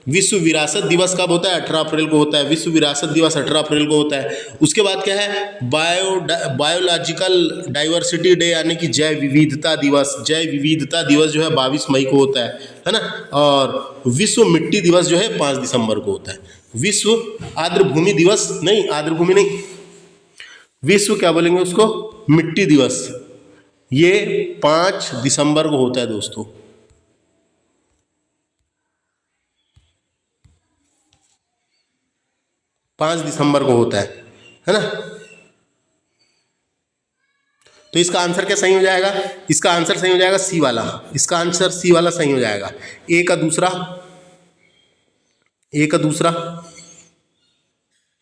विश्व विरासत दिवस कब होता है? 18 अप्रैल को होता है। विश्व विरासत दिवस 18 अप्रैल को होता है। उसके बाद क्या है? बायोलॉजिकल डाइवर्सिटी डे यानी कि जैव विविधता दिवस। जैव विविधता दिवस जो है 22 मई को होता है ना। और विश्व मिट्टी दिवस जो है 5 दिसंबर को होता है। विश्व आर्द्रभूमि दिवस नहीं, आर्द्रभूमि नहीं, विश्व क्या बोलेंगे उसको? मिट्टी दिवस, ये 5 दिसंबर को होता है दोस्तों। पाँच दिसंबर को होता है ना। तो इसका आंसर क्या सही हो जाएगा? इसका आंसर सही हो जाएगा सी वाला। इसका आंसर सी वाला सही हो जाएगा। ए का दूसरा, ए का दूसरा,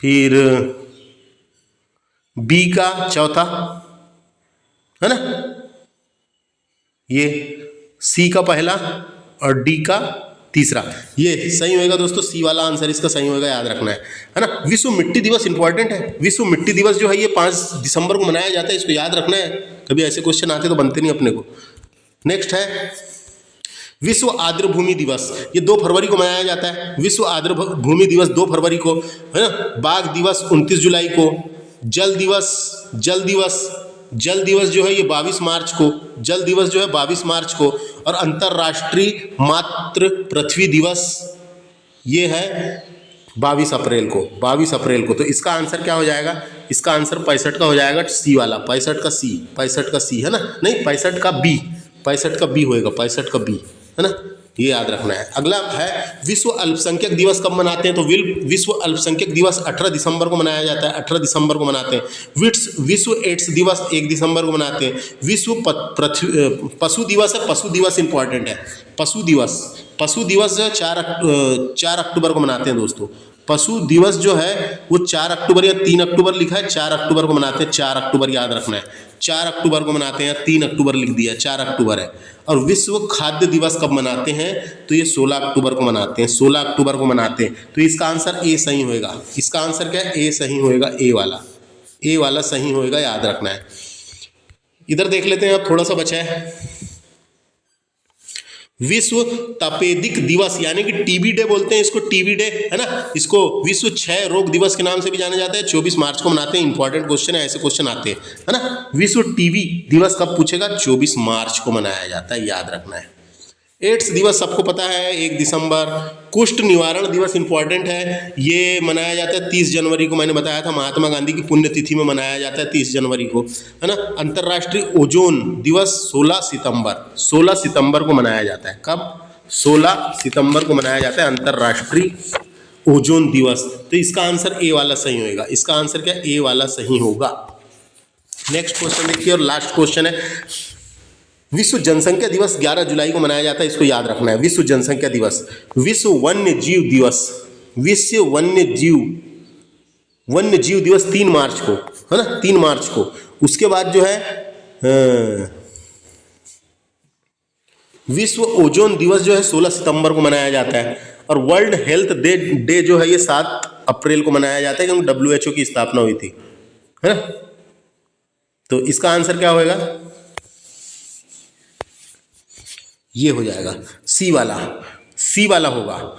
फिर बी का चौथा, है ना, ये सी का पहला और डी का तीसरा, ये सही होएगा दोस्तों। सी वाला आंसर इसका सही होएगा, याद रखना है ना। विश्व मिट्टी दिवस इंपॉर्टेंट है। विश्व मिट्टी दिवस जो है ये 5 दिसंबर को मनाया जाता है, इसको याद रखना है। कभी ऐसे क्वेश्चन आते तो बनते नहीं अपने को। नेक्स्ट है विश्व आर्द्रभूमि दिवस, ये 2 फरवरी को मनाया जाता है। विश्व आर्द्रभूमि दिवस 2 फरवरी को, है ना। बाघ दिवस 29 जुलाई को। जल दिवस जो है ये 22 मार्च को। जल दिवस जो है 22 मार्च को। और अंतर्राष्ट्रीय मातृ पृथ्वी दिवस ये है 22 अप्रैल को। 22 अप्रैल को। तो इसका आंसर क्या हो जाएगा? इसका आंसर 65 का हो जाएगा, सी वाला। 65 का सी, 65 का सी, है ना। नहीं, 65 का बी, 65 का बी होएगा, 65 का बी, है ना। ये याद रखना है। अगला है विश्व अल्पसंख्यक दिवस कब मनाते हैं? तो विश्व अल्पसंख्यक दिवस 18 दिसंबर को मनाया जाता है। 18 दिसंबर को मनाते हैं। विश्व एड्स दिवस 1 दिसंबर को मनाते हैं। विश्व पशु दिवस है। पशु दिवस इंपॉर्टेंट है। पशु दिवस जो है 4 अक्टूबर को मनाते हैं दोस्तों। पशु दिवस जो है वो 4 अक्टूबर या 3 अक्टूबर लिखा है, 4 अक्टूबर को मनाते हैं। 4 अक्टूबर याद रखना है। 4 अक्टूबर को मनाते हैं, 3 अक्टूबर लिख दिया, 4 अक्टूबर है। और विश्व खाद्य दिवस कब मनाते हैं? तो ये 16 अक्टूबर को मनाते हैं। 16 अक्टूबर को मनाते हैं। तो इसका आंसर ए सही होएगा। इसका आंसर क्या है? ए सही होएगा, ए वाला। ए वाला सही होएगा, याद रखना है। इधर देख लेते हैं, अब थोड़ा सा बचा है। विश्व तपेदिक दिवस यानी कि टीबी डे बोलते हैं इसको, टीबी डे, है ना। इसको विश्व क्षय रोग दिवस के नाम से भी जाना जाता है। 24 मार्च को मनाते हैं। इंपॉर्टेंट क्वेश्चन है, ऐसे क्वेश्चन आते हैं, है ना। विश्व टीबी दिवस कब पूछेगा? 24 मार्च को मनाया जाता है, याद रखना है। एड्स दिवस सबको पता है, 1 दिसंबर। कुष्ठ निवारण दिवस इंपॉर्टेंट है, ये मनाया जाता है 30 जनवरी को। मैंने बताया था महात्मा गांधी की पुण्यतिथि में मनाया जाता है 30 जनवरी को, है ना। अंतर्राष्ट्रीय ओजोन दिवस 16 सितंबर, 16 सितंबर को मनाया जाता है। कब? 16 सितंबर को मनाया जाता है अंतर्राष्ट्रीय ओजोन दिवस। तो इसका आंसर ए वाला सही होगा। इसका आंसर क्या? ए वाला सही होगा। नेक्स्ट क्वेश्चन देखिए, और लास्ट क्वेश्चन है। विश्व जनसंख्या दिवस 11 जुलाई को मनाया जाता है, इसको याद रखना है। विश्व जनसंख्या दिवस। विश्व वन्य जीव दिवस, विश्व वन्य जीव दिवस 3 मार्च को, है ना, 3 मार्च को। उसके बाद जो है विश्व ओजोन दिवस जो है 16 सितंबर को मनाया जाता है। और वर्ल्ड हेल्थ डे जो है ये 7 अप्रैल को मनाया जाता है, क्योंकि WHO की स्थापना हुई थी, है ना। तो इसका आंसर क्या होगा? ये हो जाएगा सी वाला, सी वाला होगा।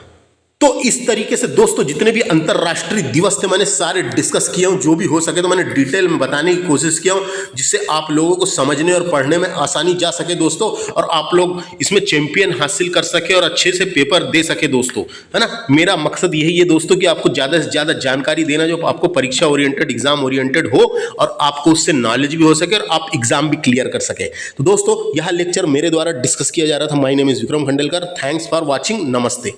तो इस तरीके से दोस्तों जितने भी अंतर्राष्ट्रीय दिवस थे मैंने सारे डिस्कस किया हूँ। जो भी हो सके तो मैंने डिटेल में बताने की कोशिश किया हूँ, जिससे आप लोगों को समझने और पढ़ने में आसानी जा सके दोस्तों, और आप लोग इसमें चैंपियन हासिल कर सके और अच्छे से पेपर दे सके दोस्तों, है ना। मेरा मकसद यही है दोस्तों कि आपको ज़्यादा से ज़्यादा जानकारी देना, जो आपको परीक्षा ओरिएंटेड, एग्जाम ओरिएंटेड हो, और आपको उससे नॉलेज भी हो सके और आप एग्जाम भी क्लियर कर सके। तो दोस्तों यह लेक्चर मेरे द्वारा डिस्कस किया जा रहा था। My name is Vikram Khandelkar. Thanks for watching. नमस्ते।